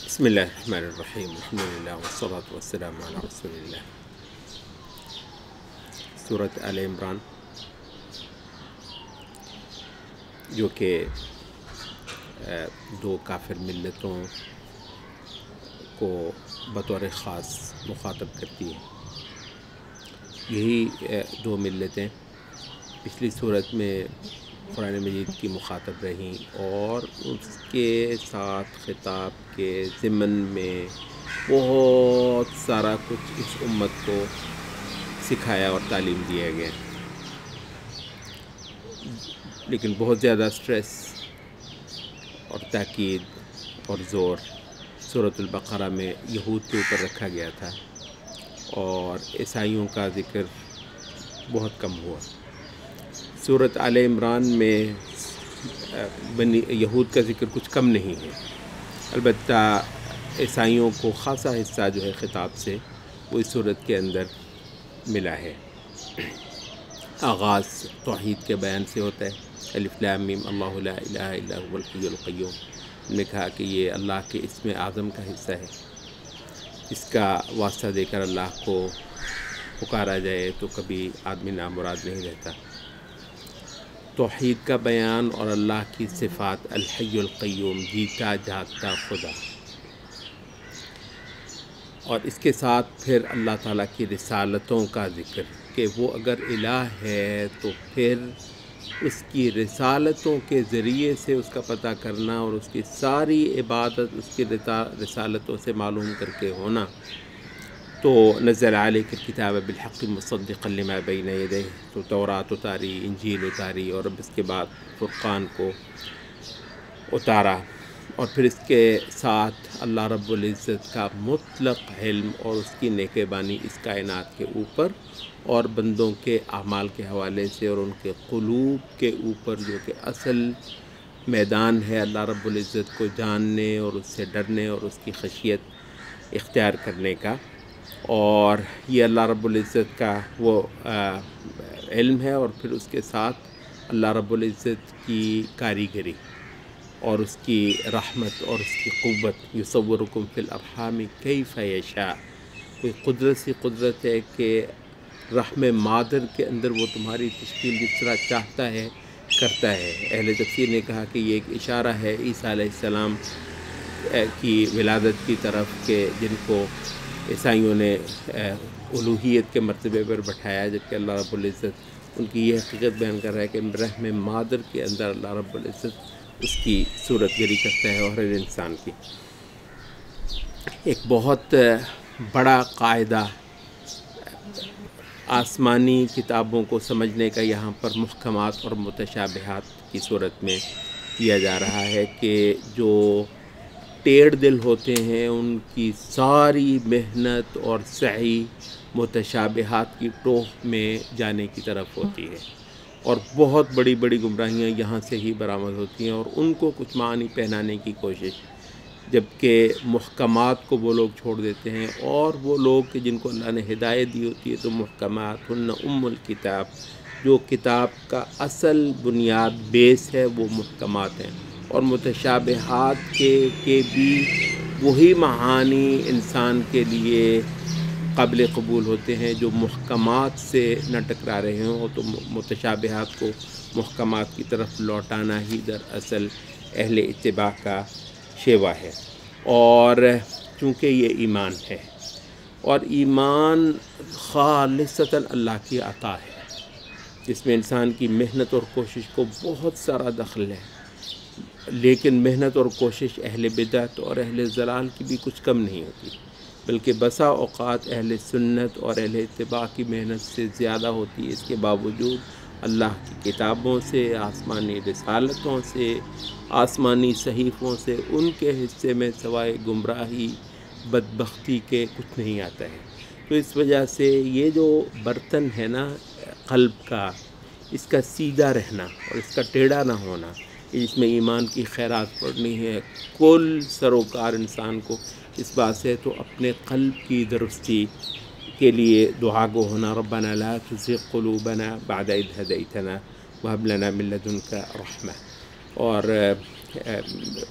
بسم اللہ الرحمن الرحیم الحمدللہ والصلاة والسلام علی رسول اللہ۔ سورۃ آل عمران جو کہ دو کافر ملتوں کو بطور خاص مخاطب کرتی ہے۔ یہی دو ملتیں پچھلی صورت میں قرآن مجید کی مخاطب رہیں اور اس کے ساتھ خطاب کے ضمن میں بہت سارا کچھ اس امت کو سکھایا اور تعلیم دیا گیا، لیکن بہت زیادہ سٹریس اور تاکید اور زور سورۃ البقرہ میں یہود کے اوپر رکھا گیا تھا اور عیسائیوں کا ذکر بہت کم ہوا۔ سورۃ آل عمران میں یہود کا ذکر کچھ کم نہیں ہے، البتہ عیسائیوں کو خاصا حصہ جو ہے خطاب سے وہ اس صورت کے اندر ملا ہے۔ آغاز توحید کے بیان سے ہوتا ہے، الف لام میم اللہ لا الہ الا هو الحی القیوم۔ نے کہا کہ یہ اللہ کے اسم اعظم کا حصہ ہے، اس کا واسطہ دے کر اللہ کو پکارا جائے تو کبھی آدمی نامراد نہیں رہتا۔ توحید کا بیان اور اللہ کی صفات، الحی القیوم، جیتا جاگتا خدا، اور اس کے ساتھ پھر اللہ تعالیٰ کی رسالتوں کا ذکر کہ وہ اگر الہ ہے تو پھر اس کی رسالتوں کے ذریعے سے اس کا پتہ کرنا اور اس کی ساری عبادت اس کی رسالتوں سے معلوم کر کے ہونا۔ تو نزل علیک الکتاب بالحق مصدقا لما بین یدیہ، تو تورات اتاری، انجیل اتاری اور اب اس کے بعد فرقان کو اتارا، اور پھر اس کے ساتھ اللہ رب العزت کا مطلق علم اور اس کی نگہبانی اس کائنات کے اوپر اور بندوں کے اعمال کے حوالے سے اور ان کے قلوب کے اوپر، جو کہ اصل میدان ہے اللہ رب العزت کو جاننے اور اس سے ڈرنے اور اس کی خشیت اختیار کرنے کا، اور یہ اللہ رب العزت کا وہ علم ہے، اور پھر اس کے ساتھ اللہ رب العزت کی کاریگری اور اس کی رحمت اور اس کی قوت، یصورکم فی الارحام کیف یشاء، کوئی قدرت سی قدرت ہے کہ رحم مادر کے اندر وہ تمہاری تشکیل جس طرح چاہتا ہے کرتا ہے۔ اہل تفسیر نے کہا کہ یہ ایک اشارہ ہے عیسیٰ علیہ السلام کی ولادت کی طرف، کہ جن کو عیسائیوں نے الوہیت کے مرتبے پر بٹھایا، جبکہ اللہ رب العزت ان کی یہ حقیقت بیان کر رہا ہے کہ رحم مادر کے اندر اللہ رب العزت اس کی صورت گری کرتا ہے، اور ہر انسان کی ایک بہت بڑا قاعدہ آسمانی کتابوں کو سمجھنے کا یہاں پر محکمات اور متشابہات کی صورت میں کیا جا رہا ہے کہ جو ٹیڑھ دل ہوتے ہیں ان کی ساری محنت اور سعی متشابہات کی ٹوہ میں جانے کی طرف ہوتی ہے، اور بہت بڑی بڑی گمراہیاں یہاں سے ہی برآمد ہوتی ہیں، اور ان کو کچھ معنی پہنانے کی کوشش، جبکہ محکمات کو وہ لوگ چھوڑ دیتے ہیں، اور وہ لوگ کہ جن کو اللہ نے ہدایت دی ہوتی ہے تو محکمات ہن ام الکتاب، جو کتاب کا اصل بنیاد بیس ہے وہ محکمات ہیں، اور متشابہات کے بھی وہی معانی انسان کے لیے قابل قبول ہوتے ہیں جو محکمات سے نہ ٹکرا رہے ہوں، تو متشابہات کو محکمات کی طرف لوٹانا ہی دراصل اہل اتباع کا شیوا ہے۔ اور چونکہ یہ ایمان ہے، اور ایمان خالصتاً اللہ کی عطا ہے، جس میں انسان کی محنت اور کوشش کو بہت سارا دخل ہے، لیکن محنت اور کوشش اہل بدعت اور اہل ضلال کی بھی کچھ کم نہیں ہوتی، بلکہ بسا اوقات اہل سنت اور اہل اتباع کی محنت سے زیادہ ہوتی ہے۔ اس کے باوجود اللہ کی کتابوں سے، آسمانی رسالتوں سے، آسمانی صحیفوں سے ان کے حصے میں سوائے گمراہی، بدبختی کے کچھ نہیں آتا ہے۔ تو اس وجہ سے یہ جو برتن ہے نا قلب کا، اس کا سیدھا رہنا اور اس کا ٹیڑھا نہ ہونا، اس میں ایمان کی خیرات پڑھنی ہے کل سروکار انسان کو، اس بات سے تو اپنے قلب کی درستی کے لیے دعا گو ہونا، ربنا لا تزغ قلوبنا بعد اذ ہدیتنا وہب لنا من لدنک رحمہ، اور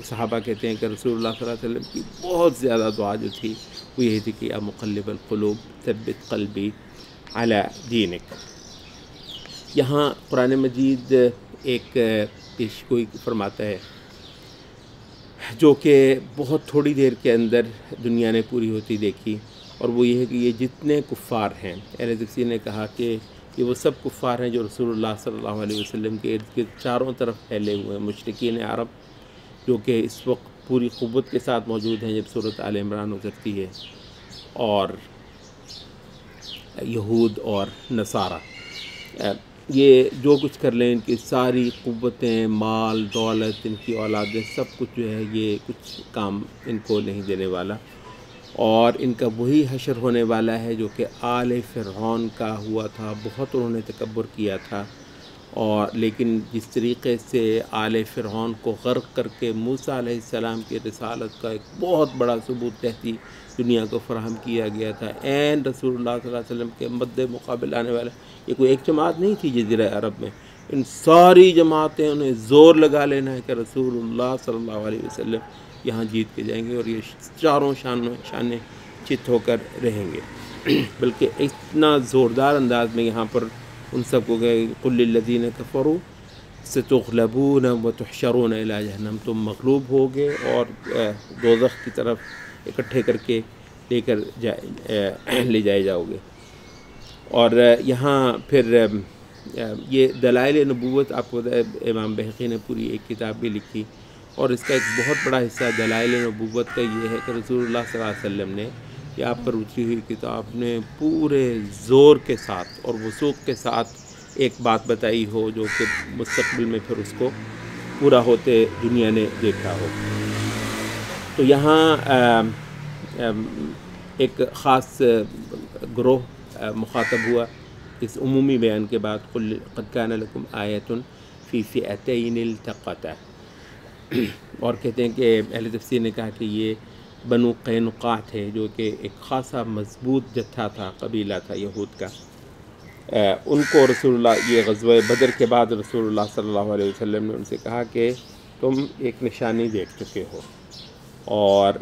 صحابہ کہتے ہیں کہ رسول اللہ صلی اللہ علیہ وسلم کی بہت زیادہ دعا جو تھی وہ یہی تھی کہ یا مقلب القلوب ثبت قلبی علی دینک۔ یہاں قرآن مجید ایک پیشگوئی فرماتا ہے جو کہ بہت تھوڑی دیر کے اندر دنیا نے پوری ہوتی دیکھی، اور وہ یہ ہے کہ یہ جتنے کفار ہیں، اہل تفسیر نے کہا کہ یہ وہ سب کفار ہیں جو رسول اللہ صلی اللہ علیہ وسلم کے ارد گرد چاروں طرف پھیلے ہوئے ہیں، مشرکین عرب جو کہ اس وقت پوری قوت کے ساتھ موجود ہیں جب سورۃ آل عمران اترتی ہے، اور یہود اور نصارہ، یہ جو کچھ کر لیں، ان کی ساری قوتیں، مال، دولت، ان کی اولادیں، سب کچھ جو ہے یہ کچھ کام ان کو نہیں دینے والا، اور ان کا وہی حشر ہونے والا ہے جو کہ آل فرعون کا ہوا تھا۔ بہت انہوں نے تکبر کیا تھا، اور لیکن جس طریقے سے آل فرعون کو غرق کر کے موسیٰ علیہ السلام کی رسالت کا ایک بہت بڑا ثبوت تحتی دنیا کو فراہم کیا گیا تھا، عین رسول اللہ صلی اللہ علیہ وسلم کے مد مقابل آنے والا، یہ کوئی ایک جماعت نہیں تھی جزیرہ عرب میں، ان ساری جماعتیں انہیں زور لگا لینا ہے کہ رسول اللہ صلی اللہ علیہ وسلم یہاں جیت کے جائیں گے، اور یہ چاروں شانے چت ہو کر رہیں گے۔ بلکہ اتنا زوردار انداز میں یہاں پر ان سب کو کہ قل للذین کفروا ستغلبون وتحشرون الی جہنم، تم مغلوب ہوگے اور دوزخ کی طرف اکٹھے کر کے لے جائے جاؤ گے۔ اور یہاں پھر یہ دلائل نبوت، آپ کو امام بہقی نے پوری ایک کتاب بھی لکھی، اور اس کا ایک بہت بڑا حصہ دلائل نبوت کا یہ ہے کہ رسول اللہ صلی اللہ علیہ وسلم نے یہ آپ پر اتری ہوئی کتاب نے پورے زور کے ساتھ اور وثوق کے ساتھ ایک بات بتائی ہو جو کہ مستقبل میں پھر اس کو پورا ہوتے دنیا نے دیکھا ہو۔ تو یہاں ایک خاص گروہ مخاطب ہوا اس عمومی بیان کے بعد، قد کان لکم آیۃ فی فئتین التقطا، اور کہتے ہیں کہ اہل تفسیر نے کہا کہ یہ بنو قینقاع تھے جو کہ ایک خاصا مضبوط جتھا تھا، قبیلہ تھا یہود کا۔ ان کو رسول اللہ، یہ غزوہ بدر کے بعد رسول اللہ صلی اللہ علیہ وسلم نے ان سے کہا کہ تم ایک نشانی دیکھ چکے ہو، اور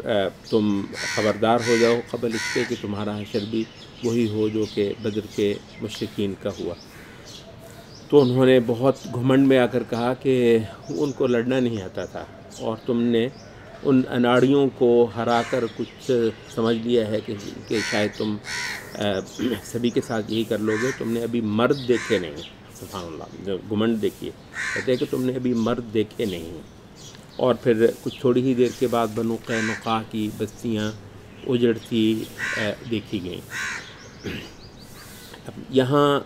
تم خبردار ہو جاؤ قبل اس کے کہ تمہارا حشر بھی وہی ہو جو کہ بدر کے مشرکین کا ہوا۔ تو انہوں نے بہت گھمنڈ میں آ کر کہا کہ ان کو لڑنا نہیں آتا تھا، اور تم نے ان اناڑیوں کو ہرا کر کچھ سمجھ لیا ہے کہ شاید تم سبھی کے ساتھ یہی کر لو گے، تم نے ابھی مرد دیکھے نہیں۔ سبحان اللہ، جو گھمنڈ دیکھیے، کہتے ہیں کہ تم نے ابھی مرد دیکھے نہیں۔ اور پھر کچھ تھوڑی ہی دیر کے بعد بنو قینقاع کی بستیاں اجڑتی دیکھی گئیں۔ یہاں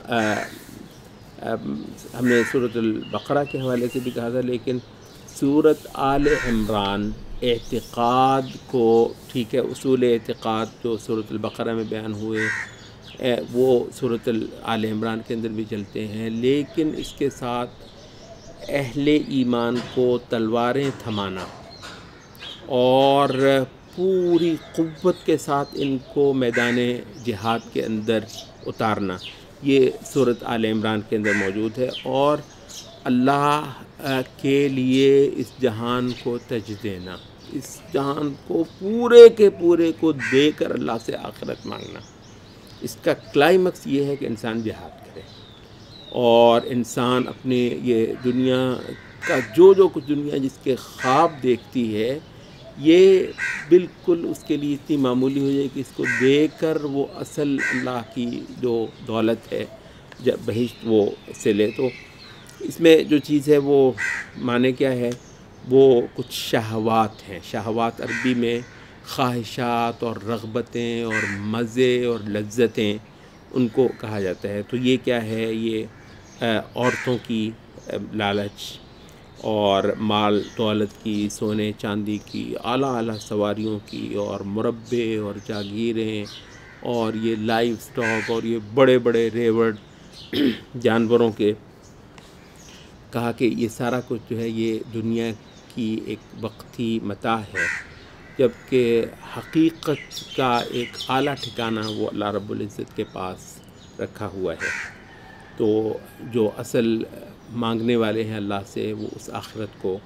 ہم نے سورۃ البقرہ کے حوالے سے بھی کہا تھا، لیکن سورۃ آل عمران اعتقاد کو، ٹھیک ہے، اصول اعتقاد جو سورۃ البقرہ میں بیان ہوئے وہ سورۃ آل عمران کے اندر بھی چلتے ہیں، لیکن اس کے ساتھ اہل ایمان کو تلواریں تھمانا اور پوری قوت کے ساتھ ان کو میدان جہاد کے اندر اتارنا، یہ سورۃ آل عمران کے اندر موجود ہے، اور اللہ کے لیے اس جہان کو تج دینا، اس جہان کو پورے کے پورے کو دے کر اللہ سے آخرت مانگنا۔ اس کا کلائمیکس یہ ہے کہ انسان جہاد کرے، اور انسان اپنے یہ دنیا کا جو کچھ دنیا جس کے خواب دیکھتی ہے، یہ بالکل اس کے لیے اتنی معمولی ہو جائے کہ اس کو دے کر وہ اصل اللہ کی جو دولت ہے جب بہشت وہ سے لے۔ تو اس میں جو چیز ہے وہ معنی کیا ہے، وہ کچھ شہوات ہیں۔ شہوات عربی میں خواہشات اور رغبتیں اور مزے اور لذتیں ان کو کہا جاتا ہے۔ تو یہ کیا ہے، یہ عورتوں کی لالچ اور مال دولت کی، سونے چاندی کی، اعلیٰ اعلیٰ سواریوں کی، اور مربے اور جاگیریں، اور یہ لائف سٹاک، اور یہ بڑے بڑے ریوڑ جانوروں کے، کہا کہ یہ سارا کچھ جو ہے یہ دنیا کی ایک وقتی متاع ہے، جبکہ حقیقت کا ایک اعلیٰ ٹھکانہ وہ اللہ رب العزت کے پاس رکھا ہوا ہے۔ تو جو اصل مانگنے والے ہیں اللہ سے، وہ اس آخرت کو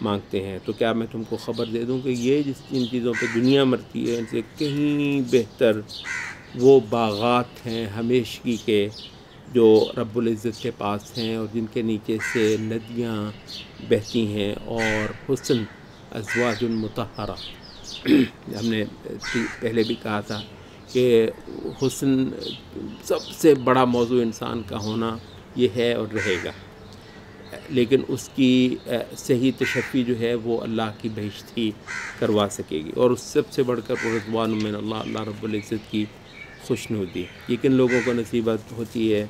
مانگتے ہیں۔ تو کیا میں تم کو خبر دے دوں کہ یہ جن چیزوں پہ دنیا مرتی ہے ان سے کہیں بہتر وہ باغات ہیں ہمیشگی کے جو رب العزت کے پاس ہیں، اور جن کے نیچے سے ندیاں بہتی ہیں، اور حسن ازواج مطہرہ۔ ہم نے پہلے بھی کہا تھا کہ حسن سب سے بڑا موضوع انسان کا ہونا یہ ہے اور رہے گا، لیکن اس کی صحیح تشفی جو ہے وہ اللہ کی بہشت ہی کروا سکے گی، اور اس سب سے بڑھ کر رضوان من اللہ، اللہ رب العزت کی خوشنودی۔ یہ کن لوگوں کو نصیبت ہوتی ہے؟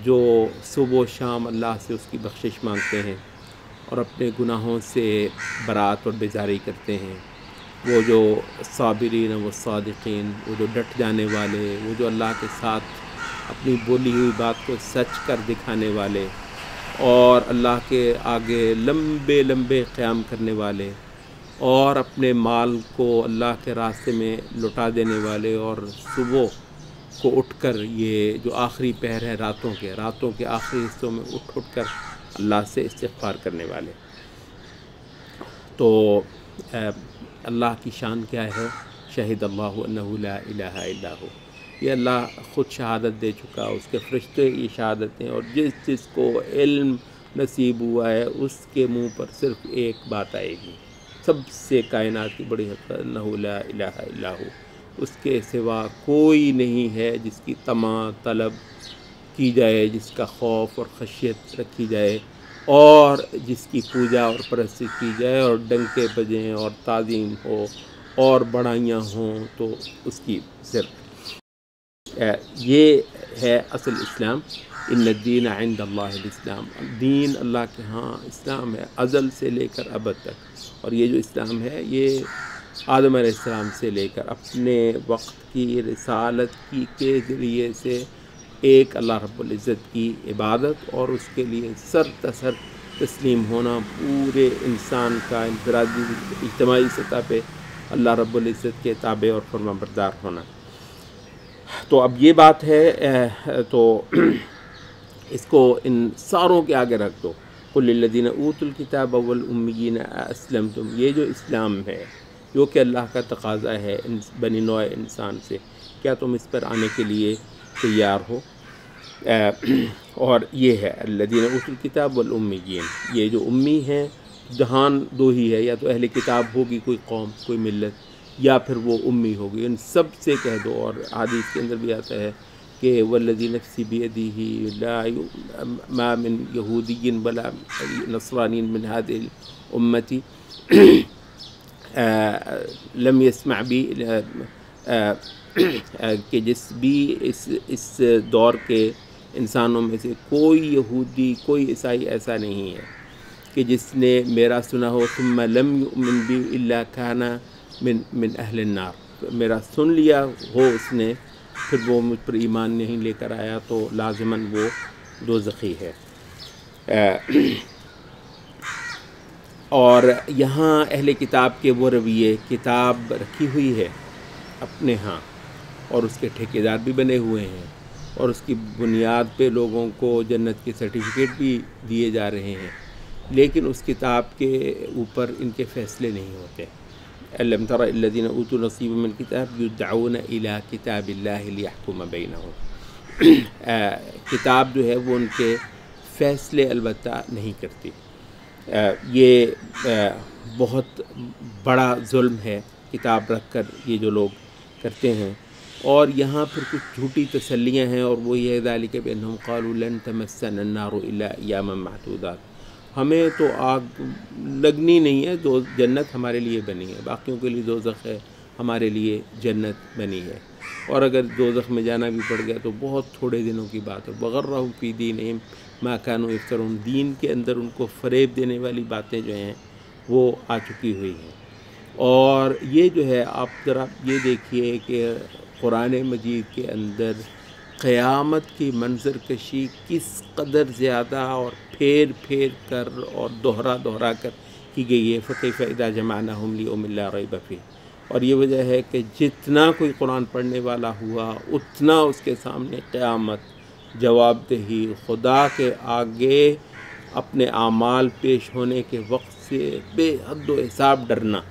جو صبح و شام اللہ سے اس کی بخشش مانگتے ہیں اور اپنے گناہوں سے برات اور بیزاری کرتے ہیں، وہ جو صابرین و صادقین، وہ جو ڈٹ جانے والے، وہ جو اللہ کے ساتھ اپنی بولی ہوئی بات کو سچ کر دکھانے والے، اور اللہ کے آگے لمبے لمبے قیام کرنے والے، اور اپنے مال کو اللہ کے راستے میں لٹا دینے والے، اور صبح کو اٹھ کر یہ جو آخری پہر ہے راتوں کے آخری حصوں میں اٹھ کر اللہ سے استغفار کرنے والے۔ تو اللہ کی شان کیا ہے؟ شہد اللہ انہ لا الہ الا ہو، یہ اللہ خود شہادت دے چکا، اس کے فرشتے یہ شہادت ہیں، اور جس کو علم نصیب ہوا ہے اس کے منہ پر صرف ایک بات آئے گی، سب سے کائنات کی بڑی حقیقت انہ لا الہ الا ہو، اس کے سوا کوئی نہیں ہے جس کی طمع طلب کی جائے، جس کا خوف اور خشیت رکھی جائے، اور جس کی پوجا اور پرستش کی جائے، اور ڈنکے بجیں اور تعظیم ہو اور بڑائیاں ہوں تو اس کی صرف یہ ہے اصل اسلام۔ ان الدین عند اللہ الاسلام، دین اللہ کے ہاں اسلام ہے، ازل سے لے کر ابد تک، اور یہ جو اسلام ہے یہ آدم علیہ السلام سے لے کر اپنے وقت کی رسالت کے ذریعے سے ایک اللہ رب العزت کی عبادت اور اس کے لیے سر تسر تسلیم ہونا، پورے انسان کا انفرادی اجتماعی سطح پہ اللہ رب العزت کے تابع اور فرما بردار ہونا۔ تو اب یہ بات ہے، تو اس کو ان ساروں کے آگے رکھ دو۔ قل للذین اوتوا الکتاب والامیین اسلمتم، یہ جو اسلام ہے جو کہ اللہ کا تقاضا ہے بنی نوع انسان سے، کیا تم اس پر آنے کے لیے تیار ہو؟ اور یہ ہے الذین اوتوا الکتاب والامیین، یہ جو امی ہیں، جہان دو ہی ہے، یا تو اہل کتاب ہوگی کوئی قوم کوئی ملت، یا پھر وہ امی ہوگی، ان سب سے کہہ دو۔ اور حدیث کے اندر بھی آتا ہے کہ والذی نفسی بیدہ لا ما من یہودی ولا نصرانی من هذه الامتی لم يسمع بی، کہ جس بھی اس دور کے انسانوں میں سے کوئی یہودی کوئی عیسائی ایسا نہیں ہے کہ جس نے میرا سنا ہو ثم لم یؤمن بی الا کان من اہل النار، میرا سن لیا ہو اس نے پھر وہ مجھ پر ایمان نہیں لے کر آیا تو لازماً وہ دوزخی ہے۔ اور یہاں اہل کتاب کے وہ رویے، کتاب رکھی ہوئی ہے اپنے ہاں اور اس کے ٹھیکیدار بھی بنے ہوئے ہیں، اور اس کی بنیاد پہ لوگوں کو جنت کے سرٹیفکیٹ بھی دیے جا رہے ہیں، لیکن اس کتاب کے اوپر ان کے فیصلے نہیں ہوتے۔ أَلَمْ تَرَ الَّذِينَ أُوتُوا نَصِيبًا مِنَ الْكِتَابِ يُدْعَوْنَ إِلَىٰ كِتَابِ اللَّهِ لِيَحْكُمَ بَيْنَهُمْ، کتاب جو ہے وہ ان کے فیصلے البتہ نہیں کرتی۔ یہ بہت بڑا ظلم ہے کتاب رکھ کر یہ جو لوگ کرتے ہیں، اور یہاں پھر کچھ جھوٹی تسلیاں ہیں، اور وہ یہ ذالک بأنہم قالوا لن تمسنا النار الا ایاما معدودات، ہمیں تو آگ لگنی نہیں ہے، جنت ہمارے لیے بنی ہے، باقیوں کے لیے دوزخ ہے، ہمارے لیے جنت بنی ہے، اور اگر دوزخ میں جانا بھی پڑ گیا تو بہت تھوڑے دنوں کی بات ہے۔ وغرہم فی دینہم ما کانوا یفترون، دین کے اندر ان کو فریب دینے والی باتیں جو ہیں وہ آ چکی ہوئی ہیں۔ اور یہ جو ہے آپ ذرا یہ دیکھیے کہ قرآن مجید کے اندر قیامت کی منظر کشی کس قدر زیادہ اور پھیر پھیر کر اور دوہرا کر کی گئی ہے۔ فَكَيْفَ إِذَا جَمَعْنَاهُمْ لِيَوْمٍ لَا رَيْبَ فِيهِ، اور یہ وجہ ہے کہ جتنا کوئی قرآن پڑھنے والا ہوا اتنا اس کے سامنے قیامت، جواب دہی، خدا کے آگے اپنے اعمال پیش ہونے کے وقت سے بے حد و حساب ڈرنا،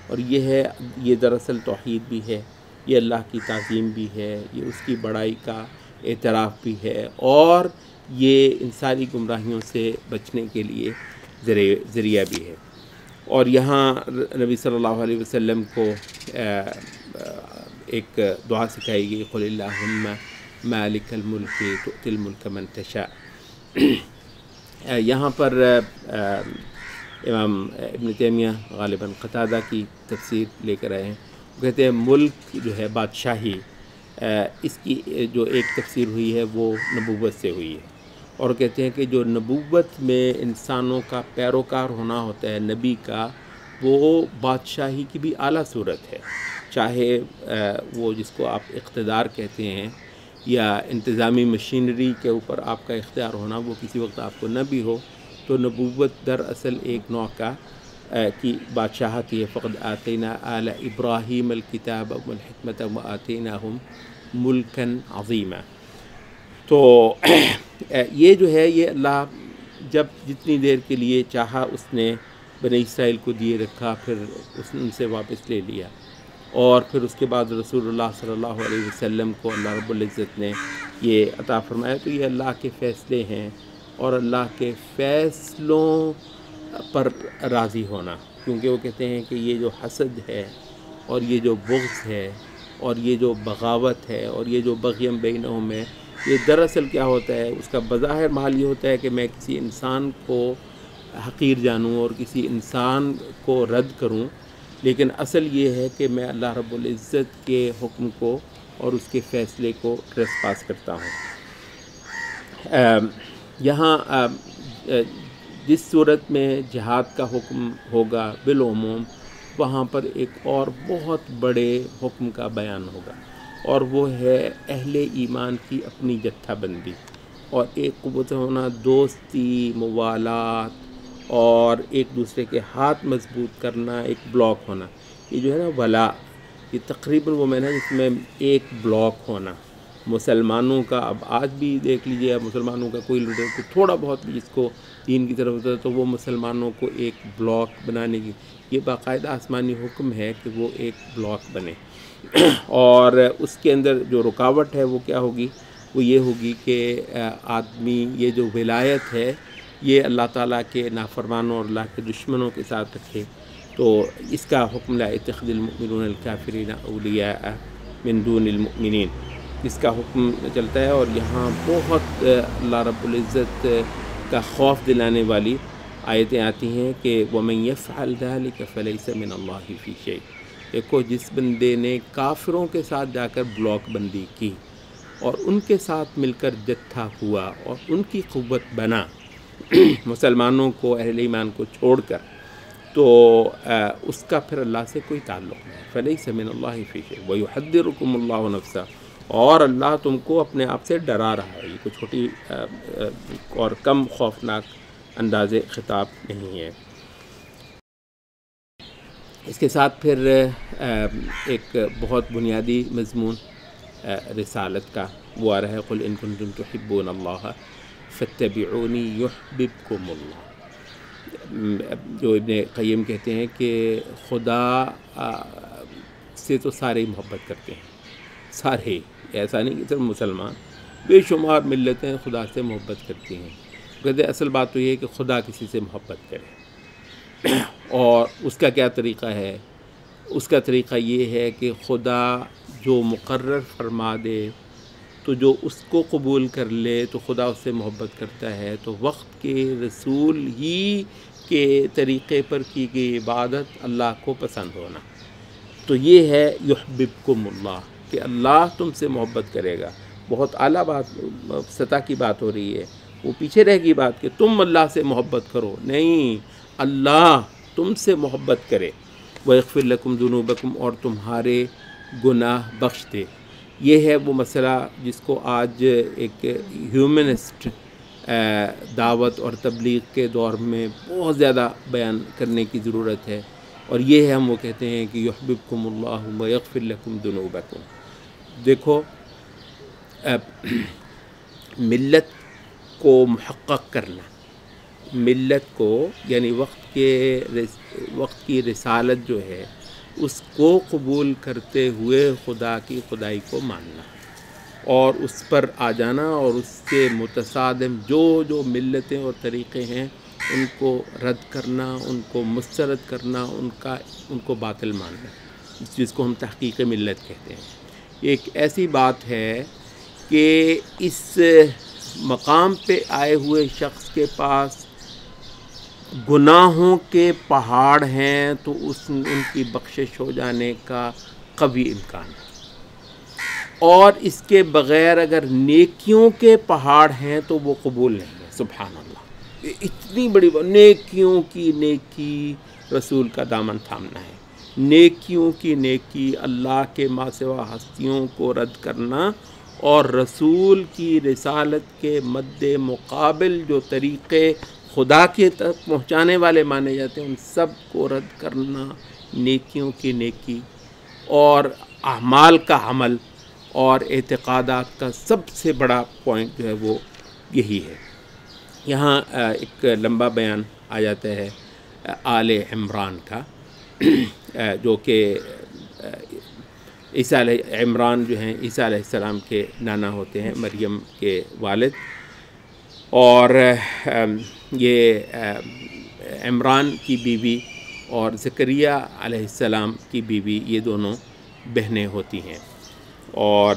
اور یہ دراصل توحید بھی ہے، یہ اللہ کی تعظیم بھی ہے، یہ اس کی بڑائی کا اعتراف بھی ہے، اور یہ انسانی گمراہیوں سے بچنے کے لیے ذریعہ بھی ہے۔ اور یہاں نبی صلی اللہ علیہ وسلم کو ایک دعا سکھائی گئی، قل اللہم مالک الملک تؤتی الملک من تشاء۔ یہاں پر امام ابن تیمیہ غالباً قتادہ کی تفسیر لے کر آئے ہیں، وہ کہتے ہیں ملک جو ہے بادشاہی، اس کی جو ایک تفسیر ہوئی ہے وہ نبوت سے ہوئی ہے، اور کہتے ہیں کہ جو نبوت میں انسانوں کا پیروکار ہونا ہوتا ہے نبی کا، وہ بادشاہی کی بھی اعلیٰ صورت ہے، چاہے وہ جس کو آپ اقتدار کہتے ہیں یا انتظامی مشینری کے اوپر آپ کا اختیار ہونا، وہ کسی وقت آپ کو نہ بھی ہو، تو نبوت دراصل ایک نوع کی بادشاہت ہے۔ فقد آتینا آل ابراہیم الکتاب والحکمت وآتیناہم ملکا عظیما۔ تو یہ جو ہے، یہ اللہ جب جتنی دیر کے لیے چاہا اس نے بنی اسرائیل کو دیے رکھا، پھر ان سے واپس لے لیا، اور پھر اس کے بعد رسول اللہ صلی اللہ علیہ وسلم کو اللہ رب العزت نے یہ عطا فرمایا۔ تو یہ اللہ کے فیصلے ہیں، اور اللہ کے فیصلوں پر راضی ہونا، کیونکہ وہ کہتے ہیں کہ یہ جو حسد ہے، اور یہ جو بغض ہے، اور یہ جو بغاوت ہے، اور یہ جو بغیم بینہم ہے، یہ دراصل کیا ہوتا ہے، اس کا بظاہر محال یہ ہوتا ہے کہ میں کسی انسان کو حقیر جانوں اور کسی انسان کو رد کروں، لیکن اصل یہ ہے کہ میں اللہ رب العزت کے حکم کو اور اس کے فیصلے کو ٹریسپاس کرتا ہوں۔ یہاں جس صورت میں جہاد کا حکم ہوگا بالعموم، وہاں پر ایک اور بہت بڑے حکم کا بیان ہوگا، اور وہ ہے اہل ایمان کی اپنی جتھہ بندی، اور ایک قوت ہونا، دوستی، موالات، اور ایک دوسرے کے ہاتھ مضبوط کرنا، ایک بلاک ہونا۔ یہ جو ہے نا ولا، یہ تقریباً وہ میں نے جس میں ایک بلاک ہونا مسلمانوں کا۔ اب آج بھی دیکھ لیجیے، اب مسلمانوں کا کوئی لیڈر کو تھوڑا بہت بھی جس کو دین کی طرف ہوتا ہے، تو وہ مسلمانوں کو ایک بلاک بنانے کی، یہ باقاعدہ آسمانی حکم ہے کہ وہ ایک بلاک بنے، اور اس کے اندر جو رکاوٹ ہے وہ کیا ہوگی، وہ یہ ہوگی کہ آدمی یہ جو ولایت ہے یہ اللہ تعالیٰ کے نافرمانوں اور اللہ کے دشمنوں کے ساتھ رکھے۔ تو اس کا حکم لا يتخذ المؤمنون الکافرین اولیاء من دون المؤمنین، اس کا حکم چلتا ہے، اور یہاں بہت اللہ رب العزت کا خوف دلانے والی آیتیں آتی ہیں کہ وَمَن يَفْعَلْ ذَلِكَ فَلَيْسَ مِنَ اللَّهِ فِي شَيْءٍ۔ دیکھو، جس بندے نے کافروں کے ساتھ جا کر بلاک بندی کی اور ان کے ساتھ مل کر جتھا ہوا اور ان کی قوت بنا مسلمانوں کو، اہل ایمان کو چھوڑ کر، تو اس کا پھر اللہ سے کوئی تعلق نہیں۔ فَلَيْسَ مِنَ اللَّهِ فِي شَيْءٍ وَيُحَذِّرُكُمُ اللَّهُ نَفْسَهُ، اور اللہ تم کو اپنے آپ سے ڈرا رہا ہے۔ یہ کوئی چھوٹی اور کم خوفناک انداز خطاب نہیں ہے۔ اس کے ساتھ پھر ایک بہت بنیادی مضمون رسالت کا وہ آ رہا ہے، قُلْ إِن كُنتُمْ تُحِبُّونَ اللَّهَ فَاتَّبِعُونِي يُحْبِبْكُمُ اللَّهُ۔ جو ابن قیم کہتے ہیں کہ خدا سے تو سارے ہی محبت کرتے ہیں، سارے، ایسا نہیں کہ صرف مسلمان، بے شمار ملتیں خدا سے محبت کرتی ہیں۔ کہتے ہیں اصل بات تو یہ ہے کہ خدا کسی سے محبت کرے، اور اس کا کیا طریقہ ہے؟ اس کا طریقہ یہ ہے کہ خدا جو مقرر فرما دے، تو جو اس کو قبول کر لے تو خدا اس سے محبت کرتا ہے۔ تو وقت کے رسول ہی کے طریقے پر کی گئی عبادت اللہ کو پسند ہونا، تو یہ ہے یحببکم اللہ، کہ اللہ تم سے محبت کرے گا۔ بہت اعلیٰ بات، سطح کی بات ہو رہی ہے، وہ پیچھے رہ گئی بات کہ تم اللہ سے محبت کرو، نہیں، اللہ تم سے محبت کرے۔ وَيَغْفِرْ لَكُمْ ذُنُوبَكُمْ، اور تمہارے گناہ بخش دے۔ یہ ہے وہ مسئلہ جس کو آج ایک ہیومنسٹ دعوت اور تبلیغ کے دور میں بہت زیادہ بیان کرنے کی ضرورت ہے، اور یہ ہے ہم وہ کہتے ہیں کہ یحببکم اللہ ویغفر لکم ذنوبکم۔ دیکھو، ملت کو محقق کرنا ملت کو یعنی وقت کی رسالت جو ہے اس کو قبول کرتے ہوئے خدا کی خدائی کو ماننا اور اس پر آ جانا اور اس سے متصادم جو ملتیں اور طریقے ہیں ان کو رد کرنا، ان کو مسترد کرنا، ان کو باطل ماننا، جس کو ہم تحقیق ملت کہتے ہیں۔ یہ ایک ایسی بات ہے کہ اس مقام پہ آئے ہوئے شخص کے پاس گناہوں کے پہاڑ ہیں تو ان کی بخشش ہو جانے کا قوی امکان ہے، اور اس کے بغیر اگر نیکیوں کے پہاڑ ہیں تو وہ قبول نہیں ہے۔ سبحان اللہ، اتنی بڑی نیکیوں کی نیکی رسول کا دامن تھامنا ہے، نیکیوں کی نیکی اللہ کے ما سوا ہستیوں کو رد کرنا اور رسول کی رسالت کے مد مقابل جو طریقے خدا کے تک پہنچانے والے مانے جاتے ہیں ان سب کو رد کرنا، نیکیوں کی نیکی اور اعمال کا عمل اور اعتقادات کا سب سے بڑا پوائنٹ جو ہے وہ یہی ہے۔ یہاں ایک لمبا بیان آ جاتا ہے آل عمران کا، جو کہ عیسیٰ علیہ عمران جو ہیں عیسیٰ علیہ السلام کے نانا ہوتے ہیں، مریم کے والد، اور یہ عمران کی بیوی اور زکریہ علیہ السلام کی بیوی یہ دونوں بہنیں ہوتی ہیں، اور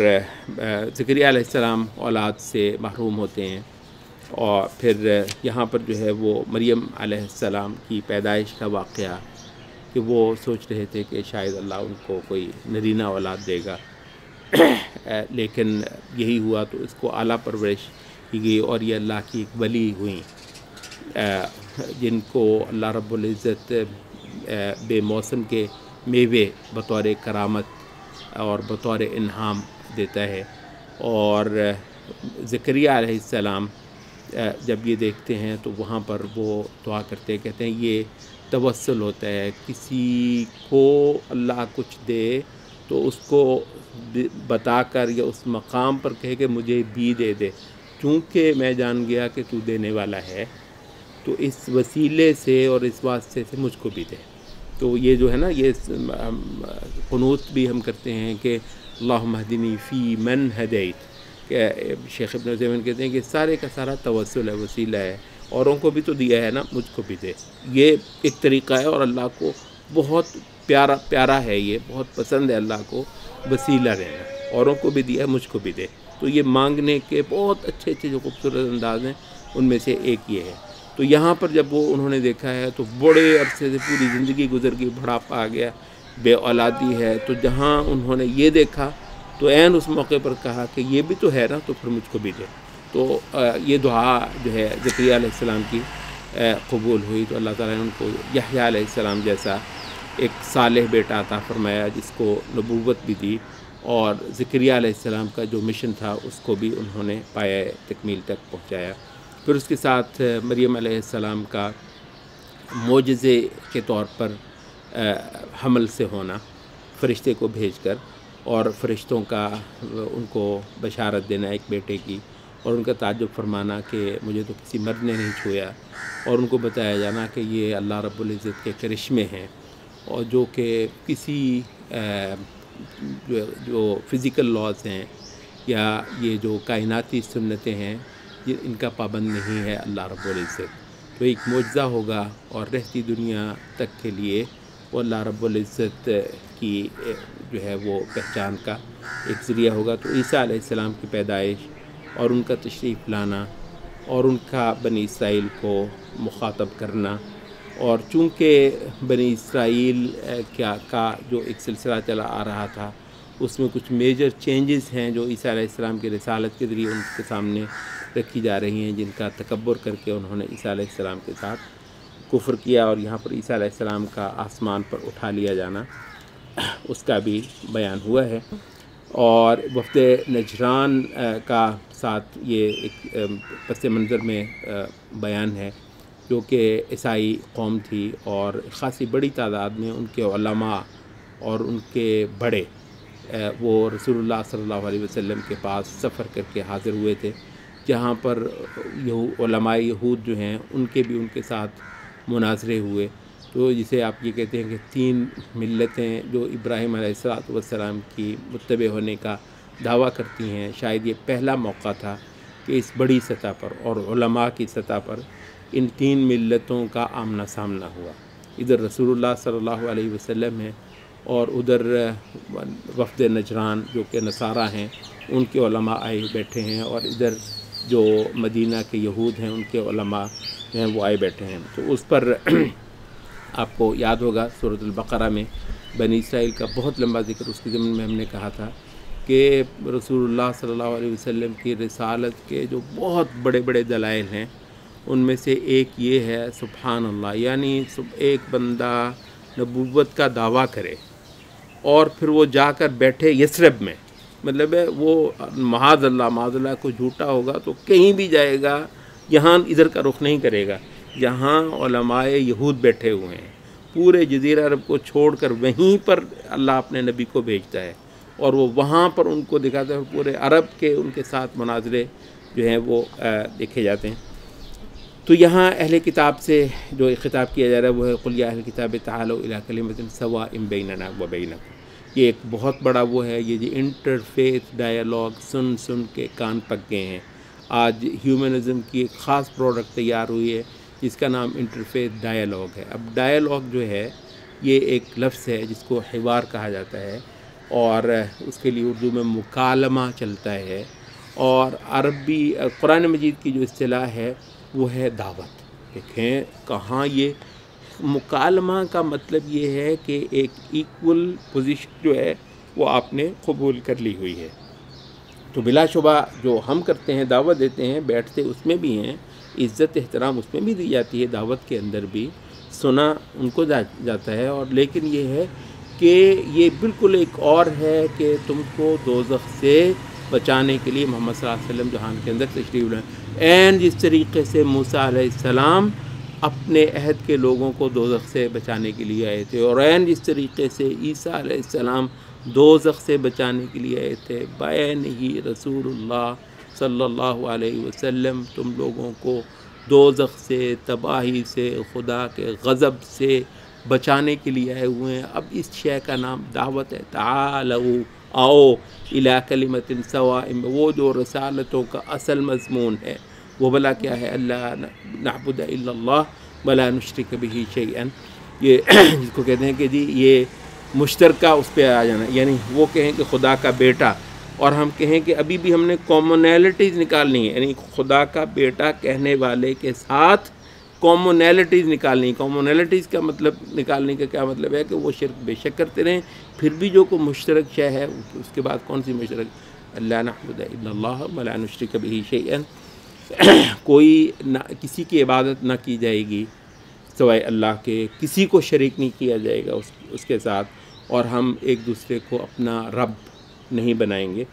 زکریہ علیہ السلام اولاد سے محروم ہوتے ہیں، اور پھر یہاں پر جو ہے وہ مریم علیہ السلام کی پیدائش کا واقعہ کہ وہ سوچ رہے تھے کہ شاید اللہ ان کو کوئی نرینہ اولاد دے گا، لیکن یہی ہوا تو اس کو اعلیٰ پرورش کی گئی، اور یہ اللہ کی ایک ولی ہوئیں جن کو اللہ رب العزت بے موسم کے میوے بطور کرامت اور بطور انعام دیتا ہے۔ اور زکریہ علیہ السلام جب یہ دیکھتے ہیں تو وہاں پر وہ دعا کرتے کہتے ہیں یہ توسل ہوتا ہے، کسی کو اللہ کچھ دے تو اس کو بتا کر یا اس مقام پر کہے کہ مجھے بھی دے دے، چونکہ میں جان گیا کہ تو دینے والا ہے، تو اس وسیلے سے اور اس واسطے سے مجھ کو بھی دے۔ تو یہ جو ہے نا یہ قنوت بھی ہم کرتے ہیں کہ اللہم اہدنی فی من ہدیت، کہ شیخ ابن عثیمین کہتے ہیں کہ سارے کا سارا توسل ہے، وسیلہ ہے، اوروں کو بھی تو دیا ہے نا، مجھ کو بھی دے۔ یہ ایک طریقہ ہے اور اللہ کو بہت پیارا ہے، یہ بہت پسند ہے اللہ کو وسیلہ رہنا، اوروں کو بھی دیا ہے، مجھ کو بھی دے۔ تو یہ مانگنے کے بہت اچھے جو خوبصورت انداز ہیں ان میں سے ایک یہ ہے۔ تو یہاں پر جب وہ انہوں نے دیکھا ہے تو بڑے عرصے سے پوری زندگی گزر گئی، بڑھاپا آ گیا، بے اولادی ہے، تو جہاں انہوں نے یہ دیکھا تو عین اس موقع پر کہا کہ یہ بھی تو ہے نا، تو پھر مجھ کو بھی دے۔ تو یہ دعا جو ہے زکریا علیہ السلام کی قبول ہوئی، تو اللہ تعالیٰ نے ان کو یحییٰ علیہ السلام جیسا ایک صالح بیٹا عطا فرمایا جس کو نبوت بھی دی، اور زکریا علیہ السلام کا جو مشن تھا اس کو بھی انہوں نے پایہ تکمیل تک پہنچایا۔ پھر اس کے ساتھ مریم علیہ السلام کا معجزے کے طور پر حمل سے ہونا، فرشتے کو بھیج کر، اور فرشتوں کا ان کو بشارت دینا ایک بیٹے کی، اور ان کا تعجب فرمانا کہ مجھے تو کسی مرد نے نہیں چھویا، اور ان کو بتایا جانا کہ یہ اللہ رب العزت کے کرشمے ہیں، اور جو کہ کسی جو فزیکل لاز ہیں یا یہ جو کائناتی سنتیں ہیں ان کا پابند نہیں ہے اللہ رب العزت۔ تو ایک معجزہ ہوگا اور رہتی دنیا تک کے لیے وہ اللہ رب العزت کی جو ہے وہ پہچان کا ایک ذریعہ ہوگا۔ تو عیسیٰ علیہ السلام کی پیدائش اور ان کا تشریف لانا اور ان کا بنی اسرائیل کو مخاطب کرنا، اور چونکہ بنی اسرائیل کا جو ایک سلسلہ چلا آ رہا تھا اس میں کچھ میجر چینجز ہیں جو عیسیٰ علیہ السلام کے رسالت کے ذریعے ان کے سامنے رکھی جا رہی ہیں، جن کا تکبر کر کے انہوں نے عیسیٰ علیہ السلام کے ساتھ کفر کیا، اور یہاں پر عیسیٰ علیہ السلام کا آسمان پر اٹھا لیا جانا اس کا بھی بیان ہوا ہے۔ اور وفد نجران کا ساتھ یہ ایک پس منظر میں بیان ہے، جو کہ عیسائی قوم تھی اور خاصی بڑی تعداد میں ان کے علماء اور ان کے بڑے وہ رسول اللہ صلی اللہ علیہ وسلم کے پاس سفر کر کے حاضر ہوئے تھے جہاں پر علماء یہود جو ہیں ان کے بھی ان کے ساتھ مناظرے ہوئے. تو جسے آپ یہ کہتے ہیں کہ 3 ملتیں جو ابراہیم علیہ السلام کی متبع ہونے کا دعویٰ کرتی ہیں، شاید یہ پہلا موقع تھا کہ اس بڑی سطح پر اور علماء کی سطح پر ان 3 ملتوں کا آمنا سامنا ہوا. ادھر رسول اللہ صلی اللہ علیہ وسلم ہیں اور ادھر وفد نجران جو کہ نصارہ ہیں ان کے علماء آئے بیٹھے ہیں، اور ادھر جو مدینہ کے یہود ہیں ان کے علماء ہیں وہ آئے بیٹھے ہیں. تو اس پر آپ کو یاد ہوگا سورۃ البقرہ میں بنی اسرائیل کا بہت لمبا ذکر اس کے ضمن میں ہم نے کہا تھا کہ رسول اللہ صلی اللہ علیہ وسلم کی رسالت کے جو بہت بڑے بڑے دلائل ہیں ان میں سے ایک یہ ہے سبحان اللہ، یعنی ایک بندہ نبوت کا دعویٰ کرے اور پھر وہ جا کر بیٹھے یثرب میں، مطلب ہے وہ معاذ اللہ کو جھوٹا ہوگا تو کہیں بھی جائے گا، یہاں ادھر کا رخ نہیں کرے گا. یہاں علماء یہود بیٹھے ہوئے ہیں، پورے جزیرہ عرب کو چھوڑ کر وہیں پر اللہ اپنے نبی کو بھیجتا ہے اور وہ وہاں پر ان کو دکھاتا ہے، اور پورے عرب کے ان کے ساتھ مناظرے جو ہیں وہ دیکھے جاتے ہیں. تو یہاں اہل کتاب سے جو خطاب کیا جا رہا ہے وہ ہے قل یا اہل کتاب تعالوا الی کلمۃ سواء بیننا وبینکم. یہ ایک بہت بڑا وہ ہے، یہ جو انٹرفیتھ ڈائیلاگ سن کے کان پک گئے ہیں. آج ہیومنزم کی ایک خاص پروڈکٹ تیار ہوئی ہے جس کا نام انٹرفیتھ ڈائیلاگ ہے. اب ڈائیلاگ جو ہے یہ ایک لفظ ہے جس کو حوار کہا جاتا ہے، اور اس کے لیے اردو میں مکالمہ چلتا ہے، اور عربی قرآن مجید کی جو اصطلاح ہے وہ ہے دعوت. دیکھیں کہاں یہ مکالمہ کا مطلب یہ ہے کہ ایک ایکول پوزیشن جو ہے وہ آپ نے قبول کر لی ہوئی ہے. تو بلا شبہ جو ہم کرتے ہیں دعوت دیتے ہیں، بیٹھتے اس میں بھی ہیں، عزت احترام اس میں بھی دی جاتی ہے، دعوت کے اندر بھی سنا ان کو جاتا ہے. اور لیکن یہ ہے کہ یہ بالکل ایک اور ہے کہ تم کو دوزخ سے بچانے کے لیے محمد صلی اللہ علیہ وسلم جہان کے اندر تشریف لائیں. این جس طریقے سے موسیٰ علیہ السلام اپنے عہد کے لوگوں کو دوزخ سے بچانے کے لیے آئے تھے، اور این جس طریقے سے عیسیٰ علیہ السلام دوزخ سے بچانے کے لیے آئے تھے، بعین ہی رسول اللہ صلی اللہ علیہ وسلم تم لوگوں کو دوزخ سے، تباہی سے، خدا کے غضب سے بچانے کے لیے آئے ہوئے ہیں. اب اس شے کا نام دعوت ہے. تعالوا آؤ الی کلمۃ سواء، وہ جو رسالتوں کا اصل مضمون ہے وہ بلا کیا ہے؟ اللہ نعبد الا اللہ ولا نشرک بہ شیئا. یہ جس کو کہتے ہیں کہ جی یہ مشترکہ اس پہ آ جانا، یعنی وہ کہیں کہ خدا کا بیٹا، اور ہم کہیں کہ ابھی بھی ہم نے کامنالٹیز نکالنی ہے، یعنی خدا کا بیٹا کہنے والے کے ساتھ کامنالٹیز نکالنی. کامنالٹیز کا مطلب نکالنے کا کیا مطلب ہے کہ وہ شرک بے شک کرتے رہیں، پھر بھی جو کوئی مشترک شے ہے اس کے بعد کون سی مشترک؟ اللہ نعبد الا اللہ ولا نشرک بہ شیئا، کوئی نہ کسی کی عبادت نہ کی جائے گی سوائے اللہ کے، کسی کو شریک نہیں کیا جائے گا اس کے ساتھ، اور ہم ایک دوسرے کو اپنا رب نہیں بنائیں گے.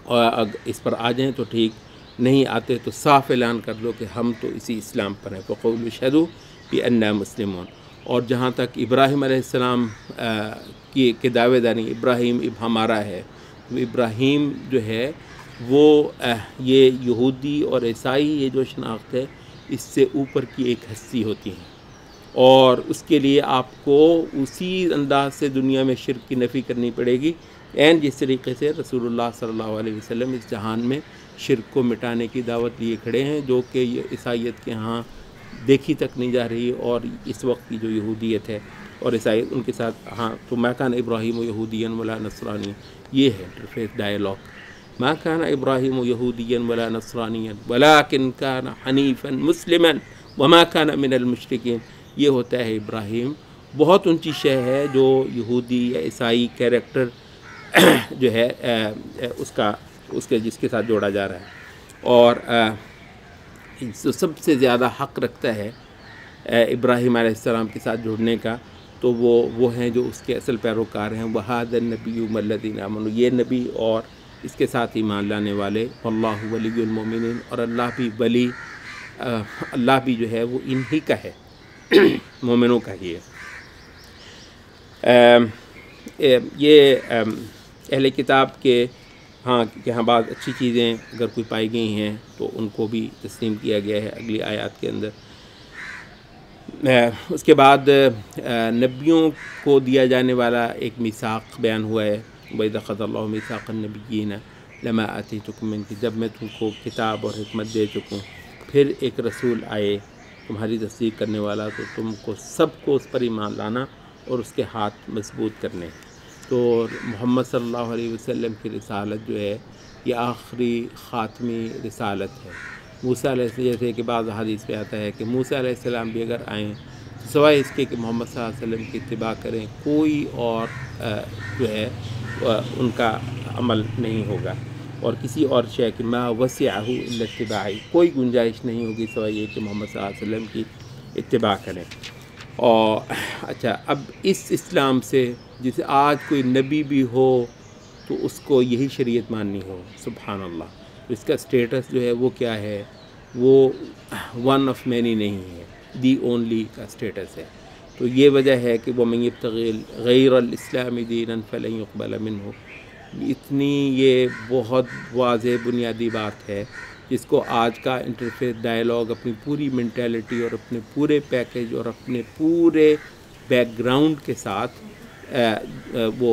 اور اگر اس پر آ جائیں تو ٹھیک، نہیں آتے تو صاف اعلان کر دو کہ ہم تو اسی اسلام پر ہیں. فقولوا اشہدوا بأننا مسلمون. اور جہاں تک ابراہیم علیہ السلام کی دعوے داری، ابراہیم ہمارا ہے، تو ابراہیم جو ہے وہ یہ یہودی اور عیسائی یہ جو شناخت ہے اس سے اوپر کی ایک ہستی ہوتی ہے، اور اس کے لیے آپ کو اسی انداز سے دنیا میں شرک کی نفی کرنی پڑے گی این جس طریقے سے رسول اللہ صلی اللہ علیہ وسلم اس جہان میں شرک کو مٹانے کی دعوت لیے کھڑے ہیں، جو کہ یہ عیسائیت کے ہاں دیکھی تک نہیں جا رہی. اور اس وقت کی جو یہودیت ہے اور عیسائیت ان کے ساتھ ہاں تو ما کان ابراہیم یہودیا ولا نصرانی، یہ ہے انٹرفیتھ ڈائیلاگ. ما کان ابراہیم یہودیا ولا نصرانیا ولکن کان حنیفا مسلما وما کان من المشرکین. یہ ہوتا ہے ابراہیم. بہت اونچی شے ہے جو یہودی یا عیسائی کیریکٹر جو ہے اس کے جس کے ساتھ جوڑا جا رہا ہے، اور سب سے زیادہ حق رکھتا ہے ابراہیم علیہ السلام کے ساتھ جڑنے کا، تو وہ ہیں جو اس کے اصل پیروکار ہیں. وَهَذَا النَّبِيُّ وَالَّذِينَ آمَنُوا، یہ نبی اور اس کے ساتھ ایمان لانے والے. وَاللَّهُ وَلِيُّ الْمُؤْمِنِينَ، اور اللہ بھی ولی، اللہ بھی جو ہے وہ انہی کا ہے، مومنوں کا ہی ہے. یہ اہل کتاب کے ہاں کہ ہاں بعض اچھی چیزیں اگر کوئی پائی گئی ہیں تو ان کو بھی تسلیم کیا گیا ہے اگلی آیات کے اندر۔ اس کے بعد نبیوں کو دیا جانے والا ایک میثاق بیان ہوا ہے، وَإِذَا أَخَذَ اللَّهُ مِيثَاقَ النَّبِيِّينَ لَمَا آتَيْتُكُم مِّن جب میں تم کو کتاب اور حکمت دے چکوں، پھر ایک رسول آئے تمہاری تصدیق کرنے والا، تو تم کو سب کو اس پر ایمان لانا اور اس کے ہاتھ مضبوط کرنے۔ تو محمد صلی اللہ علیہ وسلم کی رسالت جو ہے یہ آخری خاتمی رسالت ہے۔ موسیٰ علیہ السلام، جیسے کہ بعض حدیث پہ آتا ہے کہ موسیٰ علیہ السلام بھی اگر آئیں تو سوائے اس کے کہ محمد صلی اللہ علیہ وسلم کی اتباع کریں، کوئی اور جو ہے ان کا عمل نہیں ہوگا، اور کسی اور شے کہ ما وسعہ الا اتباعی، کوئی گنجائش نہیں ہوگی سوائے یہ کہ محمد صلی اللہ علیہ وسلم کی اتباع کریں۔ اور اچھا، اب اس اسلام سے جسے آج کوئی نبی بھی ہو تو اس کو یہی شریعت ماننی ہو، سبحان اللہ، اس کا اسٹیٹس جو ہے وہ کیا ہے؟ وہ ون آف مینی نہیں ہے، دی اونلی کا اسٹیٹس ہے۔ تو یہ وجہ ہے کہ وَمَن يَبْتَغِ غَيْرَ الْإِسْلَامِ دِينًا فَلَن يُقْبَلَ مِنْهُ، اتنی یہ بہت واضح بنیادی بات ہے جس کو آج کا انٹرفیس ڈائلاگ اپنی پوری مینٹیلٹی اور اپنے پورے پیکج اور اپنے پورے بیک گراؤنڈ کے ساتھ وہ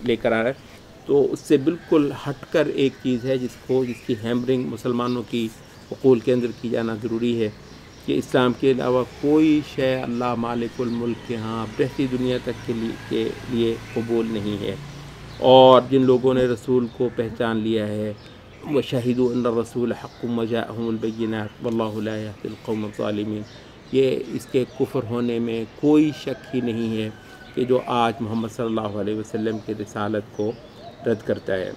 لے کر آ رہا ہے۔ تو اس سے بالکل ہٹ کر ایک چیز ہے جس کی ہیمرنگ مسلمانوں کی عقول کے اندر کی جانا ضروری ہے کہ اسلام کے علاوہ کوئی شے اللہ مالک الملک کے ہاں بہتی دنیا تک کے لیے قبول نہیں ہے۔ اور جن لوگوں نے رسول کو پہچان لیا ہے، وَشَهِدُوا أَنَّ الرَّسُولَ حَقٌّ وَجَاءَهُمُ الْبَيِّنَاتُ وَاللَّهُ لَا يَهْدِي الْقَوْمَ الظَّالِمِينَ، یہ اس کے کفر ہونے میں کوئی شک ہی نہیں ہے کہ جو آج محمد صلی اللہ علیہ وسلم کی رسالت کو رد کرتا ہے۔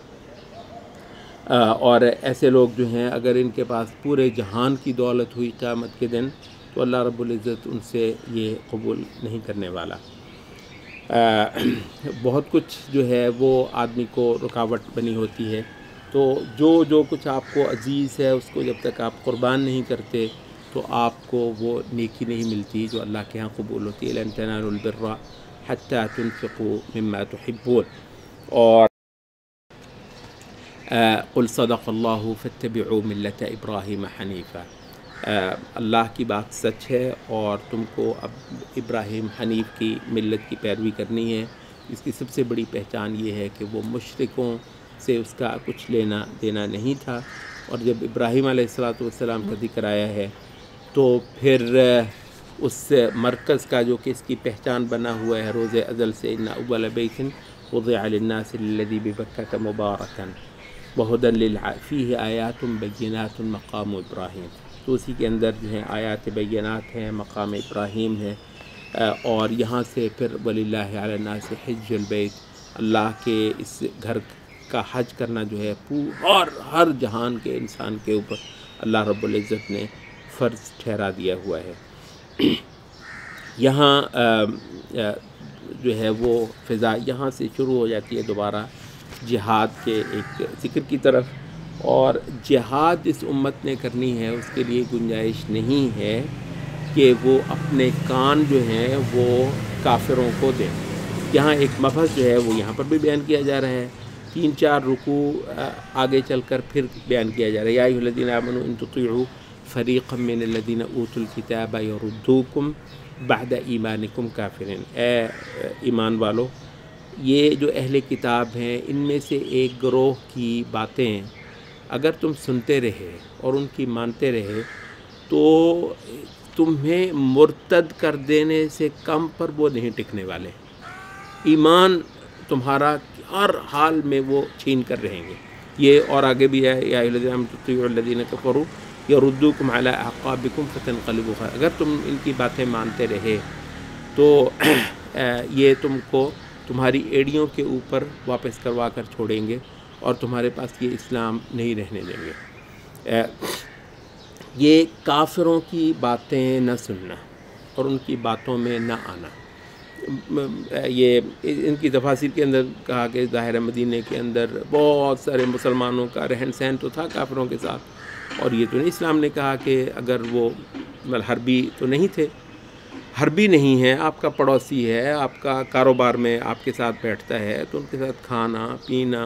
اور ایسے لوگ جو ہیں اگر ان کے پاس پورے جہان کی دولت ہوئی قیامت کے دن تو اللہ رب العزت ان سے یہ قبول نہیں کرنے والا۔ بہت کچھ جو ہے وہ آدمی کو رکاوٹ بنی ہوتی ہے، تو جو کچھ آپ کو عزیز ہے اس کو جب تک آپ قربان نہیں کرتے تو آپ کو وہ نیکی نہیں ملتی جو اللہ کے ہاں قبول ہوتی ہے۔ لَن تَنَالُوا الْبِرَّ حَتَّى تُنْفِقُوا مِمَّا تُحِبُّونَ، اور قُلْ صَدَقَ اللَّهُ فَاتَّبِعُوا مِلَّةَ إِبْرَاهِيمَ حَنِيفًا، اللہ کی بات سچ ہے اور تم کو اب ابراہیم حنیف کی ملت کی پیروی کرنی ہے۔ اس کی سب سے بڑی پہچان یہ ہے کہ وہ مشرکوں سے اس کا کچھ لینا دینا نہیں تھا، اور جب ابراہیم علیہ السلام کا ذکر آیا ہے تو پھر اس مرکز کا جو کہ اس کی پہچان بنا ہوا ہے روز ازل سے، ان اول بیت وضع للناس الذی ببکۃ مبارکا وہدی فیہ آیات بینات مقام ابراہیم، تو اسی کے اندر جو ہیں آیات بینات ہیں، مقام ابراہیم ہے، اور یہاں سے پھر وَلِلَّهِ عَلَى النَّاسِ حِجُّ الْبَيْتِ، اللہ کے اس گھر کا حج کرنا جو ہے ہر جہان کے انسان کے اوپر اللہ رب العزت نے فرض ٹھہرا دیا ہوا ہے۔ یہاں جو ہے وہ فضا یہاں سے شروع ہو جاتی ہے دوبارہ جہاد کے ایک ذکر کی طرف، اور جہاد اس امت نے کرنی ہے، اس کے لیے گنجائش نہیں ہے کہ وہ اپنے کان جو ہیں وہ کافروں کو دیں۔ یہاں ایک مبحث جو ہے وہ یہاں پر بھی بیان کیا جا رہا ہے، 3-4 رکوع آگے چل کر پھر بیان کیا جا رہا ہے، یا ایھا الذین آمنوا ان تطیعوا فریقا من الذین اوتوا الکتاب یردوکم بعد ایمانکم کافرین، اے ایمان والو، یہ جو اہل کتاب ہیں ان میں سے ایک گروہ کی باتیں اگر تم سنتے رہے اور ان کی مانتے رہے تو تمہیں مرتد کر دینے سے کم پر وہ نہیں ٹکنے والے، ایمان تمہارا ہر حال میں وہ چھین کر رہیں گے۔ یہ اور آگے بھی ہے، یا ایھا الذین آمنوا تطیعوا الذین کفروا یردوکم علی اعقابکم فتنقلبوا خاسرین، اگر تم ان کی باتیں مانتے رہے تو یہ تم کو تمہاری ایڑیوں کے اوپر واپس کروا کر چھوڑیں گے اور تمہارے پاس یہ اسلام نہیں رہنے دیں گے۔ یہ کافروں کی باتیں نہ سننا اور ان کی باتوں میں نہ آنا، یہ ان کی تفاسیر کے اندر کہا کہ ظاہر مدینے کے اندر بہت سارے مسلمانوں کا رہن سہن تو تھا کافروں کے ساتھ، اور یہ تو نہیں اسلام نے کہا کہ اگر وہ حربی تو نہیں تھے، حربی نہیں ہے، آپ کا پڑوسی ہے، آپ کا کاروبار میں آپ کے ساتھ بیٹھتا ہے تو ان کے ساتھ کھانا پینا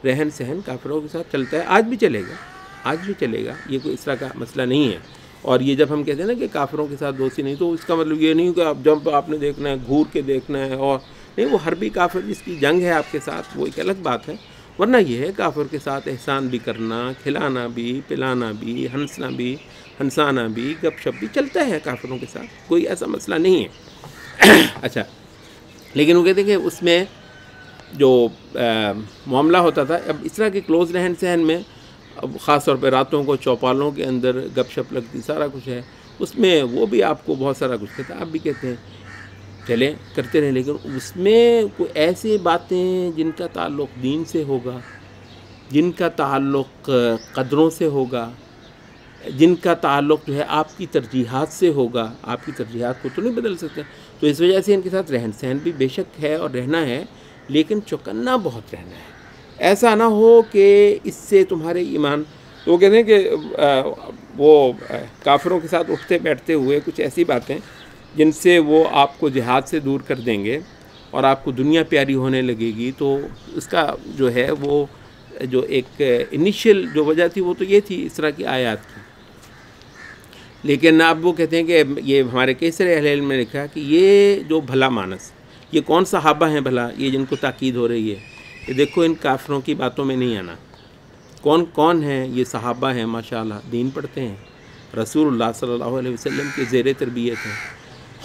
رہن سہن کافروں کے ساتھ چلتا ہے، آج بھی چلے گا، آج بھی چلے گا، یہ کوئی اس طرح کا مسئلہ نہیں ہے۔ اور یہ جب ہم کہتے ہیں نا کہ کافروں کے ساتھ دوستی نہیں، تو اس کا مطلب یہ نہیں کہ آپ جب آپ نے دیکھنا ہے گھور کے دیکھنا ہے، اور نہیں، وہ حربی کافر جس کی جنگ ہے آپ کے ساتھ وہ ایک الگ بات ہے، ورنہ یہ ہے کافر کے ساتھ احسان بھی کرنا، کھلانا بھی، پلانا بھی، ہنسنا بھی، ہنسانا بھی، گپ شپ بھی چلتا ہے کافروں کے ساتھ، کوئی ایسا مسئلہ نہیں ہے۔ اچھا، لیکن وہ کہتے ہیں کہ اس میں جو معاملہ ہوتا تھا، اب اس طرح کے کلوز رہن سہن میں اب خاص طور پہ راتوں کو چوپالوں کے اندر گپ شپ لگتی، سارا کچھ ہے اس میں، وہ بھی آپ کو بہت سارا کچھ کہتا ہے، آپ بھی کہتے ہیں چلیں کرتے رہیں، لیکن اس میں کوئی ایسی باتیں جن کا تعلق دین سے ہوگا، جن کا تعلق قدروں سے ہوگا، جن کا تعلق جو ہے آپ کی ترجیحات سے ہوگا، آپ کی ترجیحات کو تو نہیں بدل سکتے، تو اس وجہ سے ان کے ساتھ رہن سہن بھی بے شک ہے اور رہنا ہے، لیکن چوکنا بہت رہنا ہے، ایسا نہ ہو کہ اس سے تمہارے ایمان، تو وہ کہتے ہیں کہ وہ کافروں کے ساتھ اٹھتے بیٹھتے ہوئے کچھ ایسی باتیں جن سے وہ آپ کو جہاد سے دور کر دیں گے اور آپ کو دنیا پیاری ہونے لگے گی، تو اس کا جو ہے وہ جو ایک انیشیل جو وجہ تھی وہ تو یہ تھی اس طرح کی آیات کی۔ لیکن اب وہ کہتے ہیں کہ یہ ہمارے کئی سارے اہل علم نے لکھا کہ یہ جو بھلا مانس، یہ کون صحابہ ہیں بھلا، یہ جن کو تاکید ہو رہی ہے کہ دیکھو ان کافروں کی باتوں میں نہیں آنا، کون کون ہیں، یہ صحابہ ہیں ماشاءاللہ، دین پڑھتے ہیں، رسول اللہ صلی اللہ علیہ وسلم کے زیر تربیت ہیں،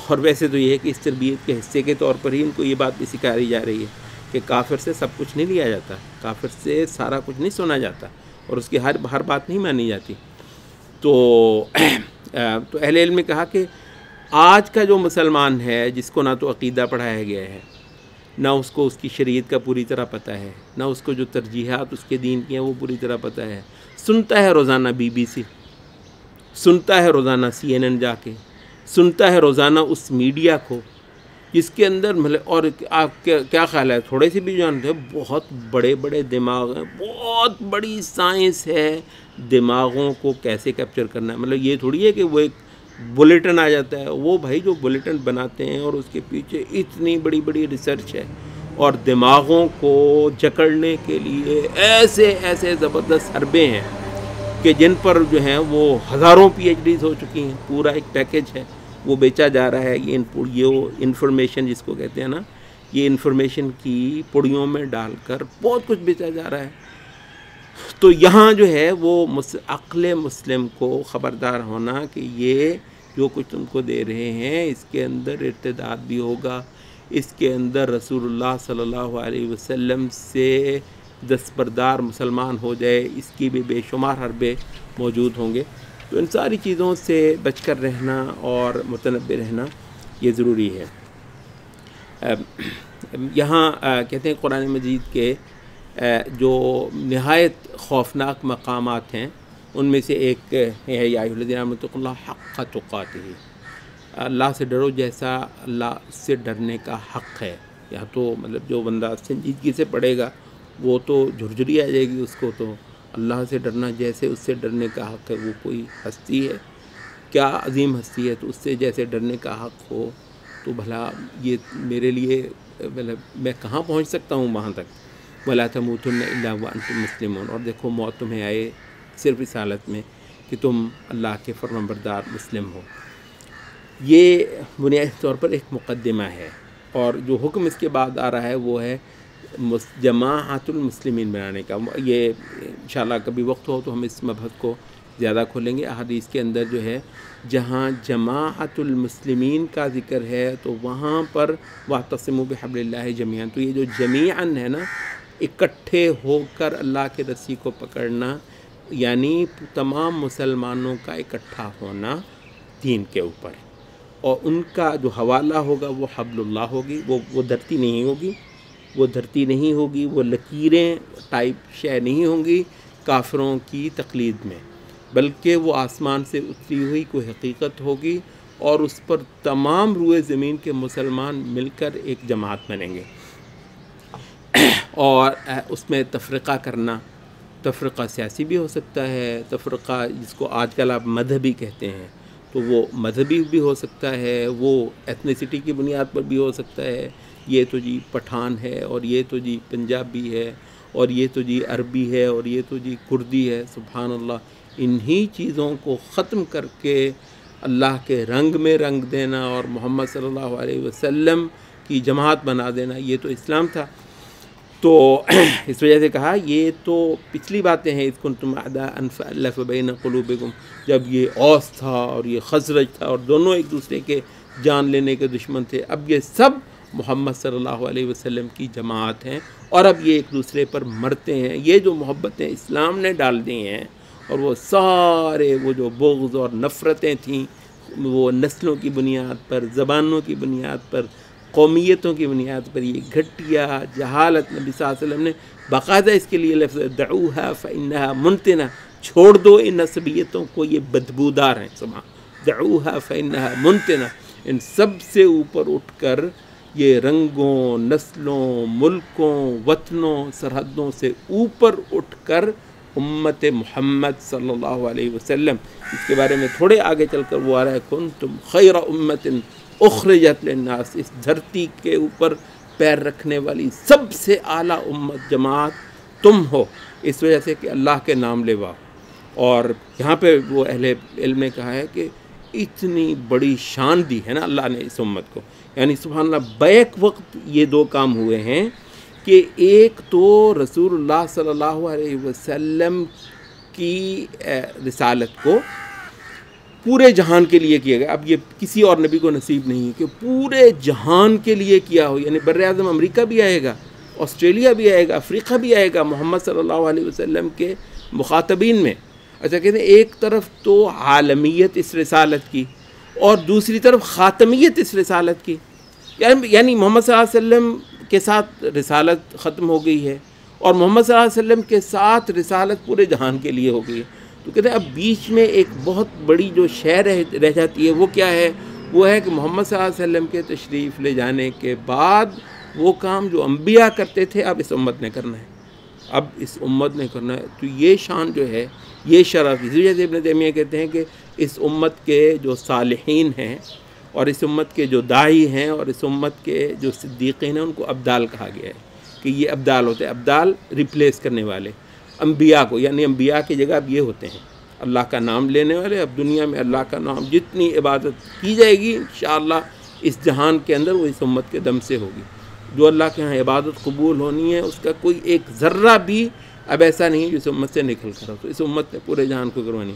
اور ویسے تو یہ ہے کہ اس تربیت کے حصے کے طور پر ہی ان کو یہ بات بھی سکھائی جا رہی ہے کہ کافر سے سب کچھ نہیں لیا جاتا، کافر سے سارا کچھ نہیں سنا جاتا، اور اس کی ہر بات نہیں مانی جاتی۔ تو اہل علم نے کہا کہ آج کا جو مسلمان ہے جس کو نہ تو عقیدہ پڑھایا گیا ہے، نہ اس کو اس کی شریعت کا پوری طرح پتہ ہے، نہ اس کو جو ترجیحات اس کے دین کی ہیں وہ پوری طرح پتہ ہے، سنتا ہے روزانہ BBC، سنتا ہے روزانہ CNN جا کے، سنتا ہے روزانہ اس میڈیا کو جس کے اندر مطلب، اور آپ کیا خیال ہے، تھوڑے سے بھی جانتے ہیں، بہت بڑے بڑے دماغ ہیں، بہت بڑی سائنس ہے دماغوں کو کیسے کیپچر کرنا ہے، مطلب یہ تھوڑی ہے کہ وہ ایک بلیٹن آ جاتا ہے، وہ بھائی جو بلیٹن بناتے ہیں اور اس کے پیچھے اتنی بڑی بڑی ریسرچ ہے، اور دماغوں کو جکڑنے کے لیے ایسے ایسے زبردست حربے ہیں کہ جن پر جو ہیں وہ ہزاروں PhDs ہو چکی ہیں، پورا ایک پیکج ہے وہ بیچا جا رہا ہے، یہ انفارمیشن جس کو کہتے ہیں نا، یہ انفارمیشن کی پڑیوں میں ڈال کر بہت کچھ بیچا جا رہا ہے۔ تو یہاں جو ہے وہ عقل مسلم کو خبردار ہونا کہ یہ جو کچھ تم کو دے رہے ہیں اس کے اندر ارتداد بھی ہوگا، اس کے اندر رسول اللہ صلی اللہ علیہ وسلم سے دستبردار مسلمان ہو جائے، اس کی بھی بے شمار حربے موجود ہوں گے، تو ان ساری چیزوں سے بچ کر رہنا اور متنبہ رہنا یہ ضروری ہے۔ یہاں کہتے ہیں قرآن مجید کے جو نہایت خوفناک مقامات ہیں ان میں سے ایک ہے یا ایھا الذین آمنوا اتقوا اللہ حق تقاتہ، اللہ سے ڈرو جیسا اللہ سے ڈرنے کا حق ہے۔ یا تو مطلب جو بندہ سنجیدگی سے پڑھے گا وہ تو جھرجھری آ جائے گی اس کو، تو اللہ سے ڈرنا جیسے اس سے ڈرنے کا حق ہے، وہ کوئی ہستی ہے، کیا عظیم ہستی ہے، تو اس سے جیسے ڈرنے کا حق ہو تو بھلا یہ میرے لیے مطلب میں کہاں پہنچ سکتا ہوں وہاں تک۔ وَلَا تَمُوتُنَّ إِلَّا وَأَنْتُمْ مُسْلِمُونَ، اور دیکھو موت تمہیں آئے صرف اس حالت میں کہ تم اللہ کے فرمانبردار مسلم ہو۔ یہ بنیادی طور پر ایک مقدمہ ہے، اور جو حکم اس کے بعد آ رہا ہے وہ ہے جماعت المسلمین بنانے کا۔ یہ انشاءاللہ کبھی وقت ہو تو ہم اس مبحث کو زیادہ کھولیں گے۔ احادیث کے اندر جو ہے جہاں جماعت المسلمین کا ذکر ہے تو وہاں پر وَاعْتَصِمُوا بِحَبْلِ اللَّهِ جَمِيعًا، تو یہ جو جمیعاً ہے نا، اکٹھے ہو کر اللہ کے رسی کو پکڑنا، یعنی تمام مسلمانوں کا اکٹھا ہونا دین کے اوپر، اور ان کا جو حوالہ ہوگا وہ حبل اللہ ہوگی، وہ دھرتی نہیں ہوگی، وہ دھرتی نہیں ہوگی، وہ لکیریں ٹائپ شے نہیں ہوں گی کافروں کی تقلید میں، بلکہ وہ آسمان سے اتری ہوئی کوئی حقیقت ہوگی، اور اس پر تمام روئے زمین کے مسلمان مل کر ایک جماعت بنیں گے۔ اور اس میں تفرقہ کرنا، تفرقہ سیاسی بھی ہو سکتا ہے، تفرقہ جس کو آج کل آپ مذہبی کہتے ہیں تو وہ مذہبی بھی ہو سکتا ہے، وہ ایتھنیسٹی کی بنیاد پر بھی ہو سکتا ہے، یہ تو جی پٹھان ہے اور یہ تو جی پنجابی ہے اور یہ تو جی عربی ہے اور یہ تو جی کردی ہے. سبحان اللہ. انہی چیزوں کو ختم کر کے اللہ کے رنگ میں رنگ دینا اور محمد صلی اللہ علیہ وسلم کی جماعت بنا دینا، یہ تو اسلام تھا. تو اس وجہ سے کہا یہ تو پچھلی باتیں ہیں. اذ کنتم اعداء فألف بین قلوبکم، جب یہ اوس تھا اور یہ خزرج تھا اور دونوں ایک دوسرے کے جان لینے کے دشمن تھے. اب یہ سب محمد صلی اللہ علیہ وسلم کی جماعت ہیں اور اب یہ ایک دوسرے پر مرتے ہیں. یہ جو محبتیں اسلام نے ڈال دی ہیں اور وہ سارے وہ جو بغض اور نفرتیں تھیں وہ نسلوں کی بنیاد پر، زبانوں کی بنیاد پر، قومیتوں کی بنیاد پر، یہ گھٹیا جہالت، نبی صلی اللہ علیہ وسلم نے باقاعدہ اس کے لیے لفظ دعوها فإنها منتنہ، چھوڑ دو ان عصبیتوں کو، یہ بدبودار ہیں. دعوها فإنها منتنہ. ان سب سے اوپر اٹھ کر یہ رنگوں، نسلوں، ملکوں، وطنوں، سرحدوں سے اوپر اٹھ کر امت محمد صلی اللہ علیہ وسلم، اس کے بارے میں تھوڑے آگے چل کر وہ آ رہا ہے کنتم خیر امت اخرجت للناس، اس دھرتی کے اوپر پیر رکھنے والی سب سے اعلیٰ امت جماعت تم ہو، اس وجہ سے کہ اللہ کے نام لیوا. اور یہاں پہ وہ اہل علم نے کہا ہے کہ اتنی بڑی شان دی ہے نا اللہ نے اس امت کو، یعنی سبحان اللہ بیک وقت یہ دو کام ہوئے ہیں کہ ایک تو رسول اللہ صلی اللہ علیہ وسلم کی رسالت کو پورے جہان کے لیے کیا گیا. اب یہ کسی اور نبی کو نصیب نہیں ہے کہ پورے جہان کے لیے کیا ہو، یعنی بر اعظم امریکہ بھی آئے گا، آسٹریلیا بھی آئے گا، افریقہ بھی آئے گا محمد صلی اللہ علیہ وسلم کے مخاطبین میں. اچھا کہتے ہیں ایک طرف تو عالمیت اس رسالت کی اور دوسری طرف خاتمیت اس رسالت کی، یعنی محمد صلی اللہ علیہ وسلم کے ساتھ رسالت ختم ہو گئی ہے اور محمد صلی اللہ علیہ وسلم کے ساتھ رسالت پورے جہان کے لیے ہو گئی ہے. تو کہتے ہیں اب بیچ میں ایک بہت بڑی جو شے رہ جاتی ہے وہ کیا ہے؟ وہ ہے کہ محمد صلی اللہ علیہ وسلم کے تشریف لے جانے کے بعد وہ کام جو انبیاء کرتے تھے اب اس امت نے کرنا ہے، اب اس امت نے کرنا ہے. تو یہ شان جو ہے، یہ شرف، اسی وجہ سے ابن تیمیہ کہتے ہیں کہ اس امت کے جو صالحین ہیں اور اس امت کے جو داعی ہیں اور اس امت کے جو صدیقین ہیں ان کو ابدال کہا گیا ہے کہ یہ ابدال ہوتے ہیں. ابدال ریپلیس کرنے والے انبیاء کو، یعنی انبیاء کی جگہ اب یہ ہوتے ہیں اللہ کا نام لینے والے. اب دنیا میں اللہ کا نام جتنی عبادت کی جائے گی انشاءاللہ اس جہان کے اندر وہ اس امت کے دم سے ہوگی. جو اللہ کے ہاں عبادت قبول ہونی ہے اس کا کوئی ایک ذرہ بھی اب ایسا نہیں جو اس امت سے نکل کر ہو، تو اس امت نے پورے جہان کو کروانی.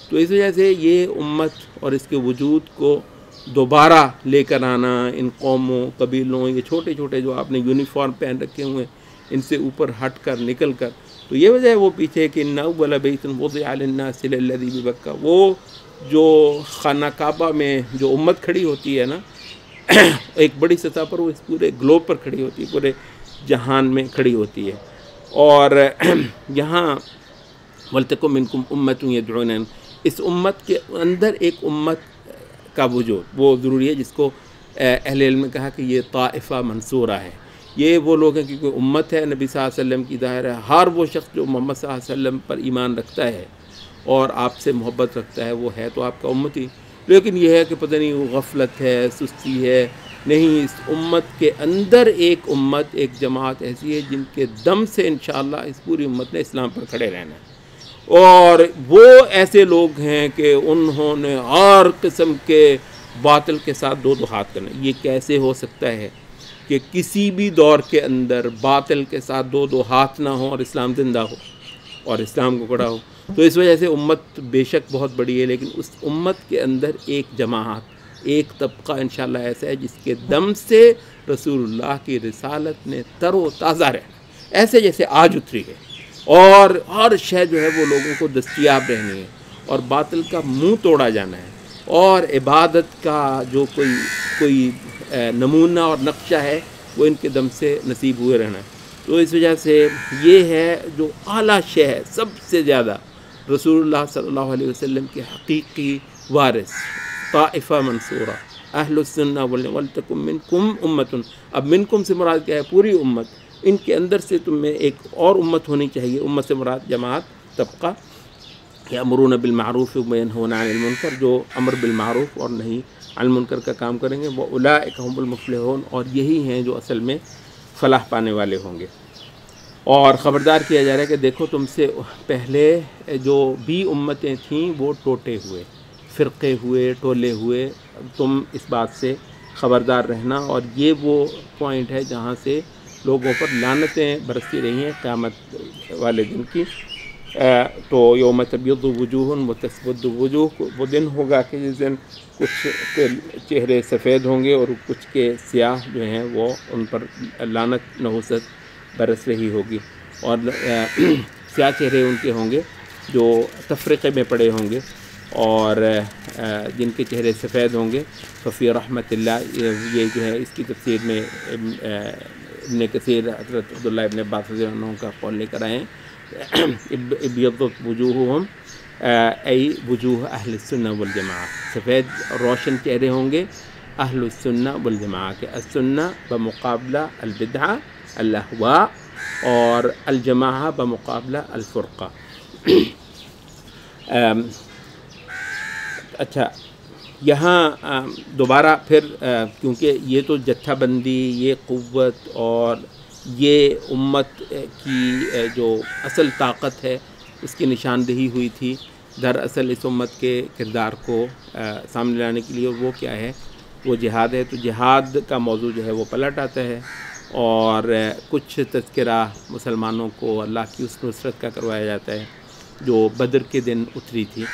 تو اس وجہ سے یہ امت اور اس کے وجود کو دوبارہ لے کر آنا، ان قوموں، قبیلوں، یہ چھوٹے چھوٹے جو آپ نے یونیفارم پہن رکھے ہوئے ان سے اوپر ہٹ کر نکل کر، تو یہ وجہ ہے وہ پیچھے کہ ان اول بیت وضع للناس للذی ببکہ، وہ جو خانہ کعبہ میں جو امت کھڑی ہوتی ہے نا ایک بڑی سطح پر، وہ اس پورے گلوب پر کھڑی ہوتی ہے، پورے جہان میں کھڑی ہوتی ہے. اور یہاں وَلْتَكُن مِّنكُمْ أُمَّةٌ يَدْعُونَ، اس امت کے اندر ایک امت کا وجود وہ ضروری ہے، جس کو اہل علم نے کہا کہ یہ طائفہ منصورہ ہے. یہ وہ لوگ ہیں کیونکہ امت ہے نبی صلی اللہ علیہ وسلم کی ظاہر ہے. ہر وہ شخص جو محمد صلی اللہ علیہ وسلم پر ایمان رکھتا ہے اور آپ سے محبت رکھتا ہے وہ ہے تو آپ کا امتی. لیکن یہ ہے کہ پتہ نہیں وہ غفلت ہے، سستی ہے، نہیں، اس امت کے اندر ایک امت، ایک جماعت ایسی ہے جن کے دم سے انشاءاللہ اس پوری امت نے اسلام پر کھڑے رہنا ہے. اور وہ ایسے لوگ ہیں کہ انہوں نے ہر قسم کے باطل کے ساتھ دو ہاتھ کرنا. یہ کیسے ہو سکتا ہے کہ کسی بھی دور کے اندر باطل کے ساتھ دو ہاتھ نہ ہو اور اسلام زندہ ہو اور اسلام کو کھڑا ہو؟ تو اس وجہ سے امت بے شک بہت بڑی ہے، لیکن اس امت کے اندر ایک جماعت، ایک طبقہ انشاءاللہ ایسا ہے جس کے دم سے رسول اللہ کی رسالت نے تر و تازہ رہنا، ایسے جیسے آج اتری ہے، اور ہر شے جو ہے وہ لوگوں کو دستیاب رہنی ہے، اور باطل کا منہ توڑا جانا ہے، اور عبادت کا جو کوئی نمونہ اور نقشہ ہے وہ ان کے دم سے نصیب ہوئے رہنا ہے. تو اس وجہ سے یہ ہے جو اعلیٰ شے ہے، سب سے زیادہ رسول اللہ صلی اللہ علیہ وسلم کے حقیقی وارث، طائفہ منصورہ، اہل السنہ وَلْتَكُن مِّنكُمْ أُمَّةٌ. اب منکم سے مراد کیا ہے؟ پوری امت. ان کے اندر سے تم میں ایک اور امت ہونی چاہیے. امت سے مراد جماعت، طبقہ، یأمرون بالمعروف وینہون عن المنکر، جو امر بالمعروف اور نہیں عن المنکر کا کام کریں گے. وَأُولَٰئِکَ هُمُ الْمُفْلِحُونَ، اور یہی ہیں جو اصل میں فلاح پانے والے ہوں گے. اور خبردار کیا جا رہا ہے کہ دیکھو تم سے پہلے جو بھی امتیں تھیں وہ ٹوٹے ہوئے، فرقے ہوئے، ٹولے ہوئے، تم اس بات سے خبردار رہنا۔ اور یہ وہ پوائنٹ ہے جہاں سے لوگوں پر لعنتیں برستی رہی ہیں قیامت والے دن کی۔ تو یوم تبیض وجوہ و تسود وجوہ، وہ دن ہوگا کہ جس دن کچھ کے چہرے سفید ہوں گے اور کچھ کے سیاہ جو ہیں وہ ان پر لعنت نحوست برس رہی ہوگی، اور سیاہ چہرے ان کے ہوں گے جو تفرقے میں پڑے ہوں گے، اور جن کے چہرے سفید ہوں گے ففی رحمت اللہ۔ یہ جو ہے اس کی تفسیر میں ابن کثیر حضرت عبداللہ ابن عباس رضی اللہ عنہ کا قول لے کر آئے ہیں، ابیضت وجوہہم ای وجوہ اہل السنہ والجماعہ، سفید روشن چہرے ہوں گے اہل السنہ والجماعہ کے، السنہ بمقابلہ البدعہ الاہواء، اور الجماعہ بمقابلہ الفرقہ۔ اچھا، یہاں دوبارہ پھر کیونکہ یہ تو جتھہ بندی، یہ قوت اور یہ امت کی جو اصل طاقت ہے اس کی نشاندہی ہوئی تھی، دراصل اس امت کے کردار کو سامنے لانے کے لیے وہ کیا ہے، وہ جہاد ہے۔ تو جہاد کا موضوع جو ہے وہ پلٹ آتا ہے، اور کچھ تذکرہ مسلمانوں کو اللہ کی اس نصرت کا کروایا جاتا ہے جو بدر کے دن اتری تھی،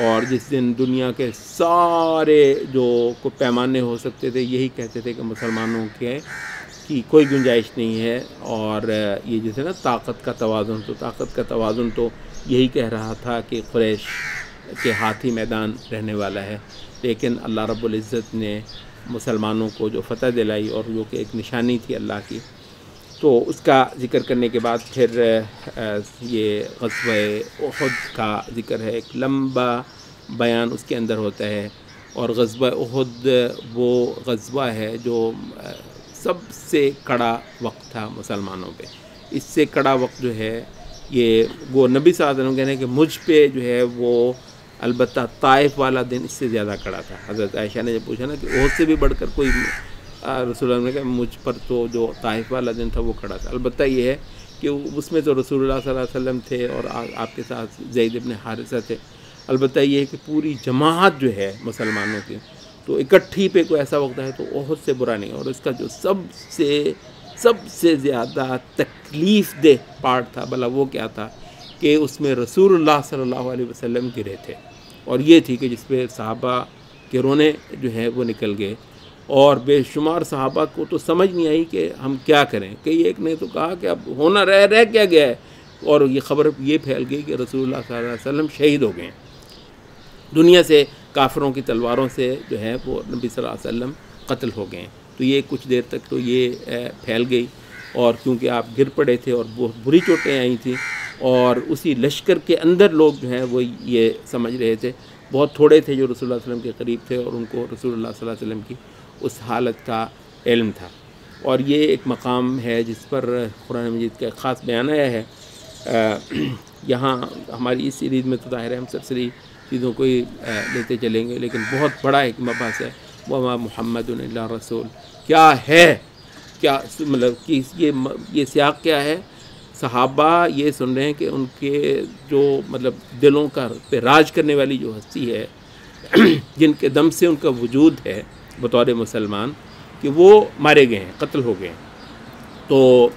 اور جس دن دنیا کے سارے جو کو پیمانے ہو سکتے تھے یہی کہتے تھے کہ مسلمانوں کے کی کوئی گنجائش نہیں ہے، اور یہ جیسے نا طاقت کا توازن، تو طاقت کا توازن تو یہی کہہ رہا تھا کہ قریش کے ہاتھ ہی میدان رہنے والا ہے، لیکن اللہ رب العزت نے مسلمانوں کو جو فتح دلائی اور جو کہ ایک نشانی تھی اللہ کی، تو اس کا ذکر کرنے کے بعد پھر یہ غزوہ احد کا ذکر ہے، ایک لمبا بیان اس کے اندر ہوتا ہے، اور غزوہ احد وہ غزوہ ہے جو سب سے کڑا وقت تھا مسلمانوں پہ۔ اس سے کڑا وقت جو ہے یہ وہ نبی صلی اللہ علیہ وسلم کہنے کہ مجھ پہ جو ہے وہ البتہ طائف والا دن اس سے زیادہ کڑا تھا۔ حضرت عائشہ نے جب پوچھا نا کہ احد سے بھی بڑھ کر کوئی، رسول اللہ نے کہا مجھ پر تو جو طائف والا دن تھا وہ کھڑا تھا۔ البتہ یہ ہے کہ اس میں تو رسول اللہ صلی اللہ علیہ وسلم تھے اور آپ کے ساتھ زید بن حارثہ تھے۔ البتہ یہ ہے کہ پوری جماعت جو ہے مسلمانوں کی تو اکٹھی پہ کوئی ایسا وقت ہے تو احد سے برا نہیں، اور اس کا جو سب سے زیادہ تکلیف دہ پارٹ تھا بھلا وہ کیا تھا کہ اس میں رسول اللہ صلی اللہ علیہ وسلم گرے تھے، اور یہ تھی کہ جس پہ صحابہ کے رونے جو ہے وہ نکل گئے، اور بے شمار صحابہ کو تو سمجھ نہیں آئی کہ ہم کیا کریں، کہ ایک نے تو کہا کہ اب ہونا رہ کیا گیا ہے، اور یہ خبر یہ پھیل گئی کہ رسول اللہ صلی اللہ علیہ وسلم شہید ہو گئے ہیں، دنیا سے کافروں کی تلواروں سے جو ہے وہ نبی صلی اللہ علیہ وسلم قتل ہو گئے ہیں۔ تو یہ کچھ دیر تک تو یہ پھیل گئی، اور کیونکہ آپ گر پڑے تھے اور بہت بری چوٹیں آئی تھیں، اور اسی لشکر کے اندر لوگ جو ہیں وہ یہ سمجھ رہے تھے، بہت تھوڑے تھے جو رسول اللہ صلی اللہ علیہ وسلم کے قریب تھے اور ان کو رسول اللہ صلی اللہ علیہ وسلم کی اس حالت کا علم تھا۔ اور یہ ایک مقام ہے جس پر قرآن مجید کا ایک خاص بیان آیا ہے۔ یہاں ہماری اس سیریز میں تو ظاہر ہے ہم سرسری چیزوں کو ہی لیتے چلیں گے، لیکن بہت بڑا ایک مبحث ہے، وما محمد الا رسول، کیا ہے، کیا مطلب کہ یہ سیاق کیا ہے؟ صحابہ یہ سن رہے ہیں کہ ان کے جو مطلب دلوں کا پہ راج کرنے والی جو ہستی ہے جن کے دم سے ان کا وجود ہے بطور مسلمان، کہ وہ مارے گئے ہیں، قتل ہو گئے ہیں۔ تو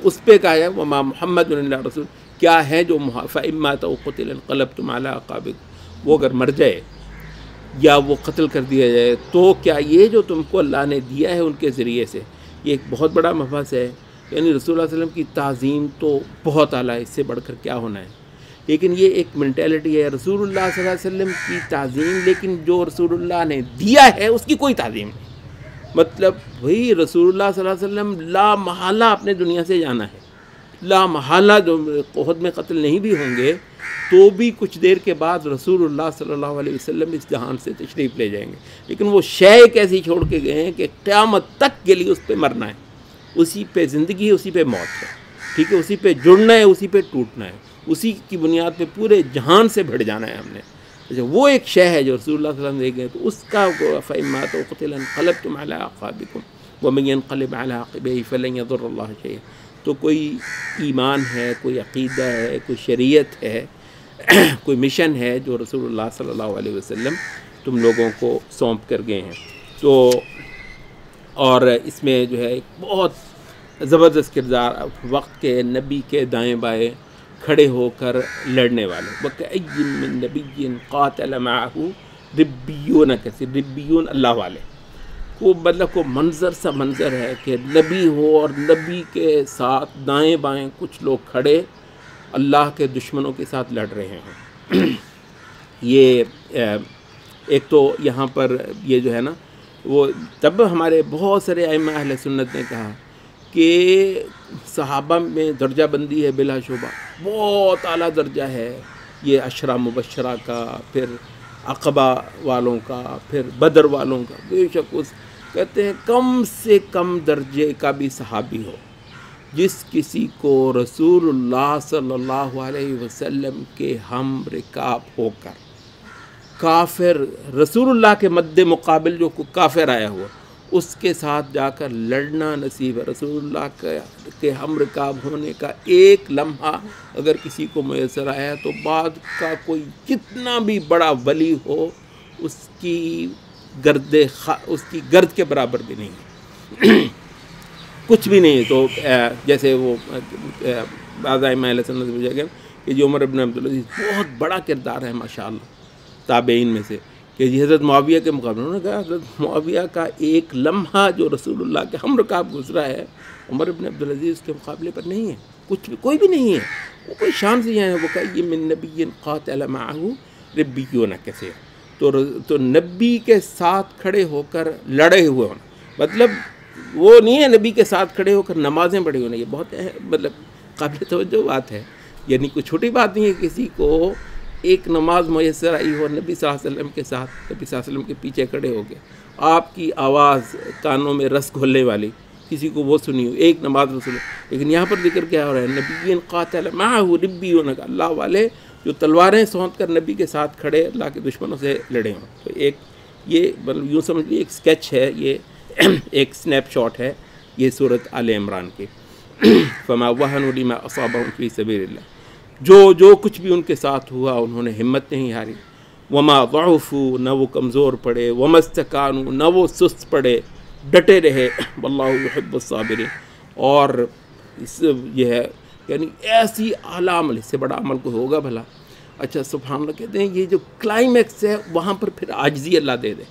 اس پہ کہا ہے وما محمد الا رسول، کیا ہے جو فإما أو قتل انقلبتم على أعقابكم، وہ اگر مر جائے یا وہ قتل کر دیا جائے تو کیا یہ جو تم کو اللہ نے دیا ہے ان کے ذریعے سے، یہ ایک بہت بڑا مبحث ہے۔ یعنی رسول اللہ علیہ وسلم کی تعظیم تو بہت اعلیٰ ہے، اس سے بڑھ کر کیا ہونا ہے، لیکن یہ ایک مینٹیلٹی ہے رسول اللہ صلی اللہ علیہ وسلم کی تعظیم، لیکن جو رسول اللہ نے دیا ہے اس کی کوئی تعظیم نہیں۔ مطلب وہی رسول اللہ صلی اللہ علیہ وسلم لا محالہ اپنے دنیا سے جانا ہے، لا محالہ جو احد میں قتل نہیں بھی ہوں گے تو بھی کچھ دیر کے بعد رسول اللہ صلی اللہ علیہ وسلم اس جہان سے تشریف لے جائیں گے، لیکن وہ شے ایسی چھوڑ کے گئے ہیں کہ قیامت تک کے لیے اس پہ مرنا ہے، اسی پہ زندگی ہے، اسی پہ موت ہے، ٹھیک ہے، اسی پہ جڑنا ہے، اسی پہ ٹوٹنا ہے، اسی کی بنیاد پہ پورے جہان سے بھڑ جانا ہے ہم نے۔ اچھا، وہ ایک شے ہے جو رسول اللہ صلی اللہ علیہ وسلم دے گئے، تو اس کا فإما أو قتل انقلبتم على أعقابكم ومن ينقلب على عقبيه فلن يضر الله شيئا۔ تو کوئی ایمان ہے، کوئی عقیدہ ہے، کوئی شریعت ہے، کوئی مشن ہے جو رسول اللہ صلی اللہ علیہ وسلم تم لوگوں کو سونپ کر گئے ہیں۔ تو اور اس میں جو ہے ایک بہت زبردست کردار وقت کے نبی کے دائیں بائیں کھڑے ہو کر لڑنے والے، وَكَأَيٍّ مِّن نَبِيٍّ قَاتَلَ مَعَهُ رِبِّيُّونَ كَثِيرٌ، ربیون اللہ والے کو مطلب کو منظر ہے کہ نبی ہو اور نبی کے ساتھ دائیں بائیں کچھ لوگ کھڑے اللہ کے دشمنوں کے ساتھ لڑ رہے ہیں۔ یہ ایک تو یہاں پر یہ جو ہے نا وہ تب ہمارے بہت سارے ائمہ اہل سنت نے کہا کہ صحابہ میں درجہ بندی ہے بلا شبہ، بہت اعلیٰ درجہ ہے یہ عشرہ مبشرہ کا، پھر عقبہ والوں کا، پھر بدر والوں کا، بے شک اس کہتے ہیں کم سے کم درجے کا بھی صحابی ہو جس کسی کو رسول اللہ صلی اللہ علیہ وسلم کے ہم رکاب ہو کر کافر، رسول اللہ کے مد مقابل جو کافر آیا ہوا اس کے ساتھ جا کر لڑنا نصیب ہے۔ رسول اللہ کے ہم رکاب ہونے کا ایک لمحہ اگر کسی کو میسر آیا تو بعد کا کوئی کتنا بھی بڑا ولی ہو اس کی گرد کے برابر بھی نہیں، کچھ بھی نہیں۔ تو جیسے وہ بعض ائمہ اہل سنت سے پوچھا گیا کہ جو عمر بن عبدالعزیز بہت بڑا کردار ہے ماشاءاللہ تابعین میں سے، کہ حضرت معاویہ کے مقابلے، انہوں نے کہا حضرت معاویہ کا ایک لمحہ جو رسول اللہ کے ہم رکاب گزرا ہے عمر بن عبدالعزیز کے مقابلے پر نہیں ہے، کچھ بھی کوئی بھی نہیں ہے، وہ کوئی شان سے ہے۔ وہ کہ من نبی قاتل معه ربیون کثیر، تو نبی کے ساتھ کھڑے ہو کر لڑے ہوئے ہونا، مطلب وہ نہیں ہے نبی کے ساتھ کھڑے ہو کر نمازیں پڑھی ہونا، یہ بہت مطلب قابل توجہ بات ہے، یعنی کوئی چھوٹی بات نہیں ہے کسی کو ایک نماز میسر آئی ہو نبی صلی اللہ علیہ وسلم کے ساتھ، نبی صلی اللہ علیہ وسلم کے پیچھے کھڑے ہو گئے، آپ کی آواز کانوں میں رس گھولنے والی کسی کو وہ سنی ہو، ایک نماز رسول، لیکن یہاں پر ذکر کیا ہو رہا ہے نبی قاتل معه ربیون، اللہ والے جو تلواریں سونت کر نبی کے ساتھ کھڑے اللہ کے دشمنوں سے لڑے ہوں۔ تو ایک یہ مطلب یوں سمجھ لیے ایک سکیچ ہے، یہ ایک سنیپ شاٹ ہے یہ سورۃ آل عمران کی۔ فما وهنوا لما اصابهم فی سبیل اللہ، جو کچھ بھی ان کے ساتھ ہوا انہوں نے ہمت نہیں ہاری، وما ضعفوا، نہ وہ کمزور پڑے، وما استکانوا، نہ وہ سست پڑے، ڈٹے رہے، واللہ یحب الصابرین۔ اور یہ ہے یعنی ایسی اعلیٰ عمل، اس سے بڑا عمل کوئی ہوگا بھلا؟ اچھا سبحان اللہ، کہتے ہیں یہ جو کلائمیکس ہے وہاں پر پھر عاجزی اللہ دے دے،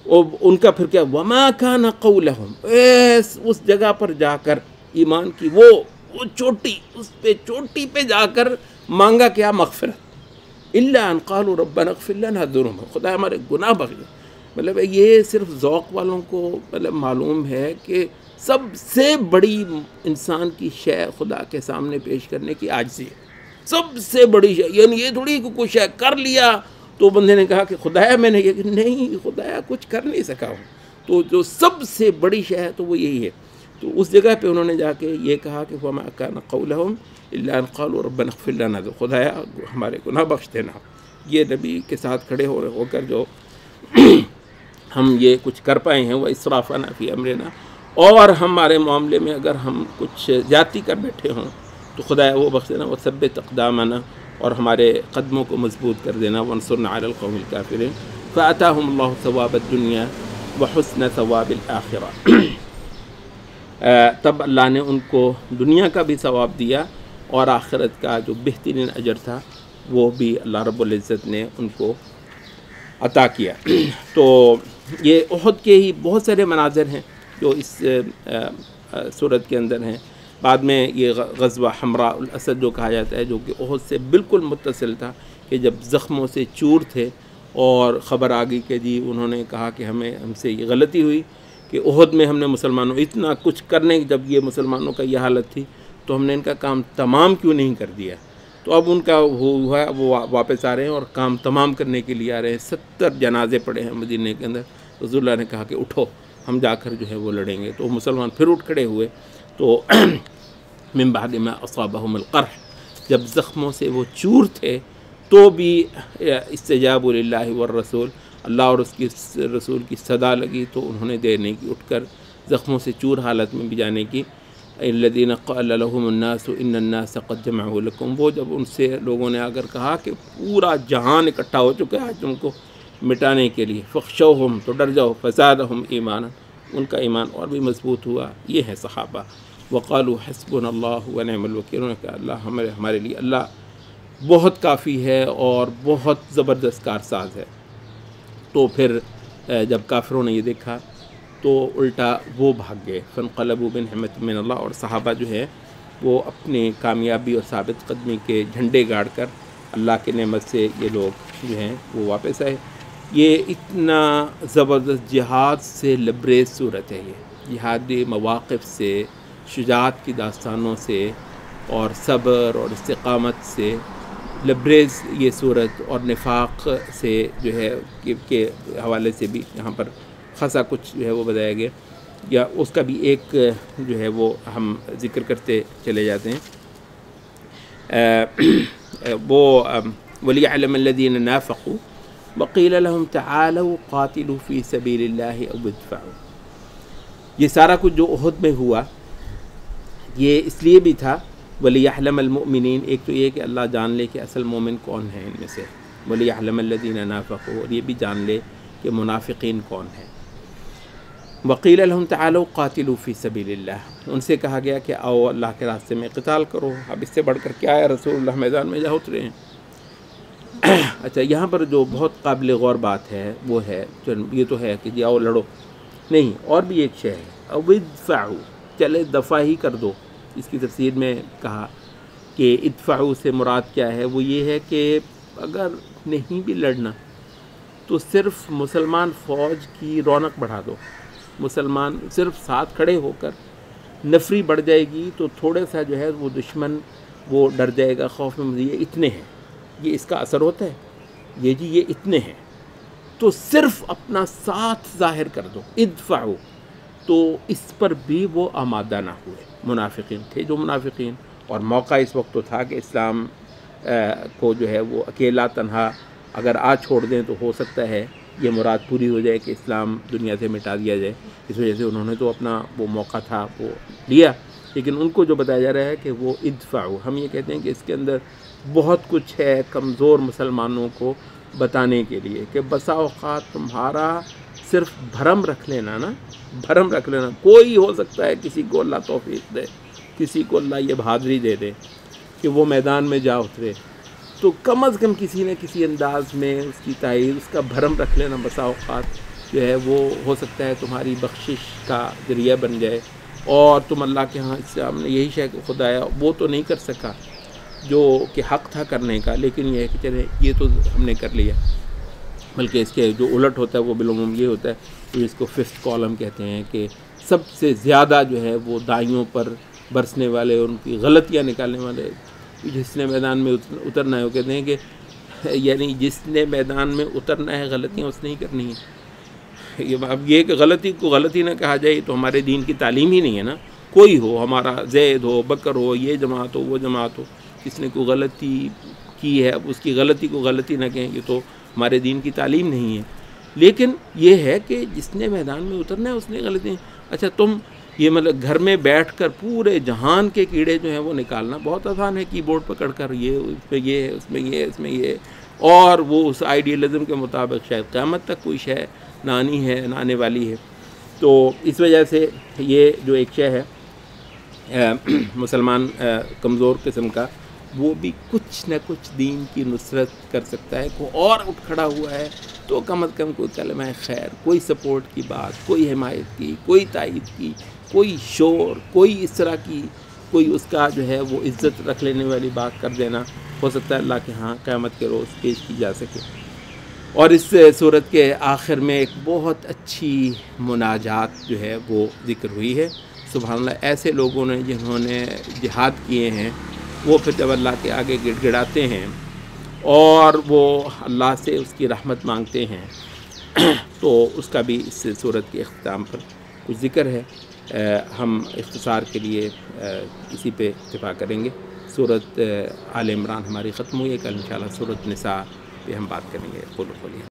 اور ان کا پھر کیا وما کان قولہم، اس جگہ پر جا کر ایمان کی وہ چوٹی، اس پہ چوٹی پہ جا کر مانگا کیا؟ مغفرت، الا ان قالوا ربنا اغفر لنا ذنوبنا، خدا ہمارے گناہ بخش دے۔ مطلب یہ صرف ذوق والوں کو مطلب معلوم ہے کہ سب سے بڑی انسان کی شے خدا کے سامنے پیش کرنے کی عاجزی ہے، سب سے بڑی شے، یعنی یہ تھوڑی کہ کوئی شے کر لیا تو بندے نے کہا کہ خدایا میں نے یہ، نہیں خدایا کچھ کر نہیں سکا ہوں، تو جو سب سے بڑی شے ہے تو وہ یہی ہے۔ تو اس جگہ پہ انہوں نے جا کے یہ کہا کہ وما کان قولہم الا ان قالوا ربنا اغفر لنا، خدایا ہمارے گناہ بخش دینا۔ یہ نبی کے ساتھ کھڑے ہو کر جو ہم یہ کچھ کر پائے ہیں، وہ اسرافنا فی امرنا، اور ہمارے معاملے میں اگر ہم کچھ زیادتی کر بیٹھے ہوں تو خدایا وہ بخش دینا، وثبت اقدامنا، اور ہمارے قدموں کو مضبوط کر دینا، وانصرنا علی القوم الکافرین، فآتاہم اللہ ثواب الدنیا وحسن ثواب الآخرہ۔ تب اللہ نے ان کو دنیا کا بھی ثواب دیا اور آخرت کا جو بہترین اجر تھا وہ بھی اللہ رب العزت نے ان کو عطا کیا۔ تو یہ احد کے ہی بہت سارے مناظر ہیں جو اس صورت کے اندر ہیں۔ بعد میں یہ غزوہ حمراء الاسد جو کہا جاتا ہے، جو کہ احد سے بالکل متصل تھا، کہ جب زخموں سے چور تھے اور خبر آ گئی کہ جی انہوں نے کہا کہ ہم سے یہ غلطی ہوئی کہ احد میں ہم نے مسلمانوں اتنا کچھ کرنے، جب یہ مسلمانوں کا یہ حالت تھی تو ہم نے ان کا کام تمام کیوں نہیں کر دیا؟ تو اب ان کا ہوا ہے، وہ واپس آ رہے ہیں اور کام تمام کرنے کے لیے آ رہے ہیں۔ 70 جنازے پڑے ہیں مدینے کے اندر۔ رسول اللہ نے کہا کہ اٹھو ہم جا کر جو ہے وہ لڑیں گے، تو مسلمان پھر اٹھ کھڑے ہوئے۔ تو من بعد ما اصابهم القرح، جب زخموں سے وہ چور تھے تو بھی استجابوا للہ والرسول، اللہ اور اس کی رسول کی صدا لگی تو انہوں نے دیر نہیں کی، اٹھ کر زخموں سے چور حالت میں بھی جانے کی الذین قال لهم الناس ان الناس قد جمعوا لکم، وہ جب ان سے لوگوں نے اگر کہا کہ پورا جہان اکٹھا ہو چکا ہے تم کو مٹانے کے لیے، فخشوہم، تو ڈر جاؤ، فزادہم ایمانا، ان کا ایمان اور بھی مضبوط ہوا۔ یہ ہیں صحابہ۔ وقالوا حسبنا اللہ ونعم الوکیل، انہوں نے کہا اللہ ہمارے لیے اللہ بہت کافی ہے اور بہت زبردست کارساز ہے۔ تو پھر جب کافروں نے یہ دیکھا تو الٹا وہ بھاگ گئے، فانقلبوا بنعمت من اللہ، اور صحابہ جو ہے وہ اپنے کامیابی اور ثابت قدمی کے جھنڈے گاڑ کر اللہ کے نعمت سے یہ لوگ جو ہیں وہ واپس آئے۔ یہ اتنا زبردست جہاد سے لبریز صورت ہے، یہ جہادی مواقف سے، شجاعت کی داستانوں سے اور صبر اور استقامت سے لبریز یہ صورت، اور نفاق سے جو ہے کے حوالے سے بھی یہاں پر خاصا کچھ جو ہے وہ بتایا گیا، یا اس کا بھی ایک جو ہے وہ ہم ذکر کرتے چلے جاتے ہیں۔ وہ وَلِيَعْلَمَ الَّذِينَ نَافَقُوا وَقِيلَ لَهُمْ تَعَالَوْا قَاتِلُوا فِي سَبِيلِ اللَّهِ أَوْ ادْفَعُوا، یہ سارا کچھ جو احد میں ہوا یہ اس لیے بھی تھا وَلِيَعْلَمَ الْمُؤْمِنِينَ، ایک تو یہ کہ اللہ جان لے کہ اصل مومن کون ہیں ان میں سے، وَلِيَعْلَمَ الَّذِينَ نَافَقُوا، اور یہ بھی جان لے کہ منافقین کون ہیں۔ وَقِيلَ لَهُمْ تَعَالَوْا قَاتِلُوا فِي سَبِيلِ اللَّهِ، ان سے کہا گیا کہ آؤ اللہ کے راستے میں قتال کرو، اب اس سے بڑھ کر کیا ہے، رسول اللہ میدان میں جا اترے ہیں۔ اچھا، یہاں پر جو بہت قابل غور بات ہے وہ ہے، یہ تو ہے کہ جی آؤ لڑو، نہیں، اور بھی ایک شے ہے، او ادفعوا، چلے دفع ہی کر دو۔ اس کی تفسیر میں کہا کہ ادفعوا سے مراد کیا ہے، وہ یہ ہے کہ اگر نہیں بھی لڑنا تو صرف مسلمان فوج کی رونق بڑھا دو، مسلمان صرف ساتھ کھڑے ہو کر نفری بڑھ جائے گی تو تھوڑا سا جو ہے وہ دشمن وہ ڈر جائے گا، خوف میں یہ اتنے ہیں، یہ اس کا اثر ہوتا ہے، یہ جی یہ اتنے ہیں، تو صرف اپنا ساتھ ظاہر کر دو، ادفعوا، تو اس پر بھی وہ آمادہ نہ ہوئے۔ منافقین تھے جو منافقین، اور موقع اس وقت تو تھا کہ اسلام کو جو ہے وہ اکیلا تنہا اگر چھوڑ دیں تو ہو سکتا ہے یہ مراد پوری ہو جائے کہ اسلام دنیا سے مٹا دیا جائے، اس وجہ سے انہوں نے تو اپنا وہ موقع تھا وہ لیا، لیکن ان کو جو بتایا جا رہا ہے کہ وہ ادفعوا، ہم یہ کہتے ہیں کہ اس کے اندر بہت کچھ ہے کمزور مسلمانوں کو بتانے کے لیے کہ بسا اوقات تمہارا صرف بھرم رکھ لینا نا، بھرم رکھ لینا، کوئی ہو سکتا ہے کسی کو اللہ توفیق دے، کسی کو اللہ یہ بہادری دے دے کہ وہ میدان میں جا اترے، تو کم از کم کسی نہ کسی انداز میں اس کی تائید، اس کا بھرم رکھ لینا بسا اوقات جو ہے وہ ہو سکتا ہے تمہاری بخشش کا ذریعہ بن جائے، اور تم اللہ کے ہاں اس سے ہم نے یہی شے کہ خدایا وہ تو نہیں کر سکا جو کہ حق تھا کرنے کا، لیکن یہ ہے کہ چلے یہ تو ہم نے کر لیا، بلکہ اس کے جو الٹ ہوتا ہے وہ بالعموم یہ ہوتا ہے کہ اس کو ففتھ کالم کہتے ہیں کہ سب سے زیادہ جو ہے وہ دائیوں پر برسنے والے، ان کی غلطیاں نکالنے والے، جس نے میدان میں اترنا ہے، وہ کہتے ہیں کہ یعنی جس نے میدان میں اترنا ہے غلطیاں اس نے ہی کرنی ہیں۔ اب یہ کہ غلطی کو غلطی نہ کہا جائے تو ہمارے دین کی تعلیم ہی نہیں ہے نا، کوئی ہو، ہمارا زید ہو، بکر ہو، یہ جماعت ہو، وہ جماعت ہو، جس نے کوئی غلطی کی ہے اب اس کی غلطی کو غلطی نہ کہیں، یہ تو ہمارے دین کی تعلیم نہیں ہے، لیکن یہ ہے کہ جس نے میدان میں اترنا ہے اس نے غلطی۔ اچھا، تم یہ مطلب گھر میں بیٹھ کر پورے جہان کے کیڑے جو ہیں وہ نکالنا بہت آسان ہے، کی بورڈ پکڑ کر یہ اس میں یہ، اس میں یہ، اس میں یہ، اور وہ اس آئیڈیلزم کے مطابق شاید قیامت تک کوئی شے نہ آنی ہے، نہ آنے والی ہے۔ تو اس وجہ سے یہ جو ایک شے ہے مسلمان کمزور قسم کا، وہ بھی کچھ نہ کچھ دین کی نصرت کر سکتا ہے، کوئی اور اٹھ کھڑا ہوا ہے تو کم از کم کوئی کلمہ خیر، کوئی سپورٹ کی بات، کوئی حمایت کی، کوئی تائید کی، کوئی شور، کوئی اس طرح کی کوئی اس کا جو ہے وہ عزت رکھ لینے والی بات کر دینا، ہو سکتا ہے اللہ کے ہاں قیامت کے روز پیش کی جا سکے۔ اور اس صورت کے آخر میں ایک بہت اچھی مناجات جو ہے وہ ذکر ہوئی ہے۔ سبحان اللہ، ایسے لوگوں نے جنہوں نے جہاد کیے ہیں وہ پھر جب اللہ کے آگے گڑ گڑاتے ہیں اور وہ اللہ سے اس کی رحمت مانگتے ہیں تو اس کا بھی اس صورت کے اختتام پر کچھ ذکر ہے۔ ہم اختصار کے لیے اسی پہ اتفاق کریں گے۔ سورت آل عمران ہماری ختم ہوئی ہے، کل انشاءاللہ سورت نساء پہ ہم بات کریں گے۔ قولوا قولی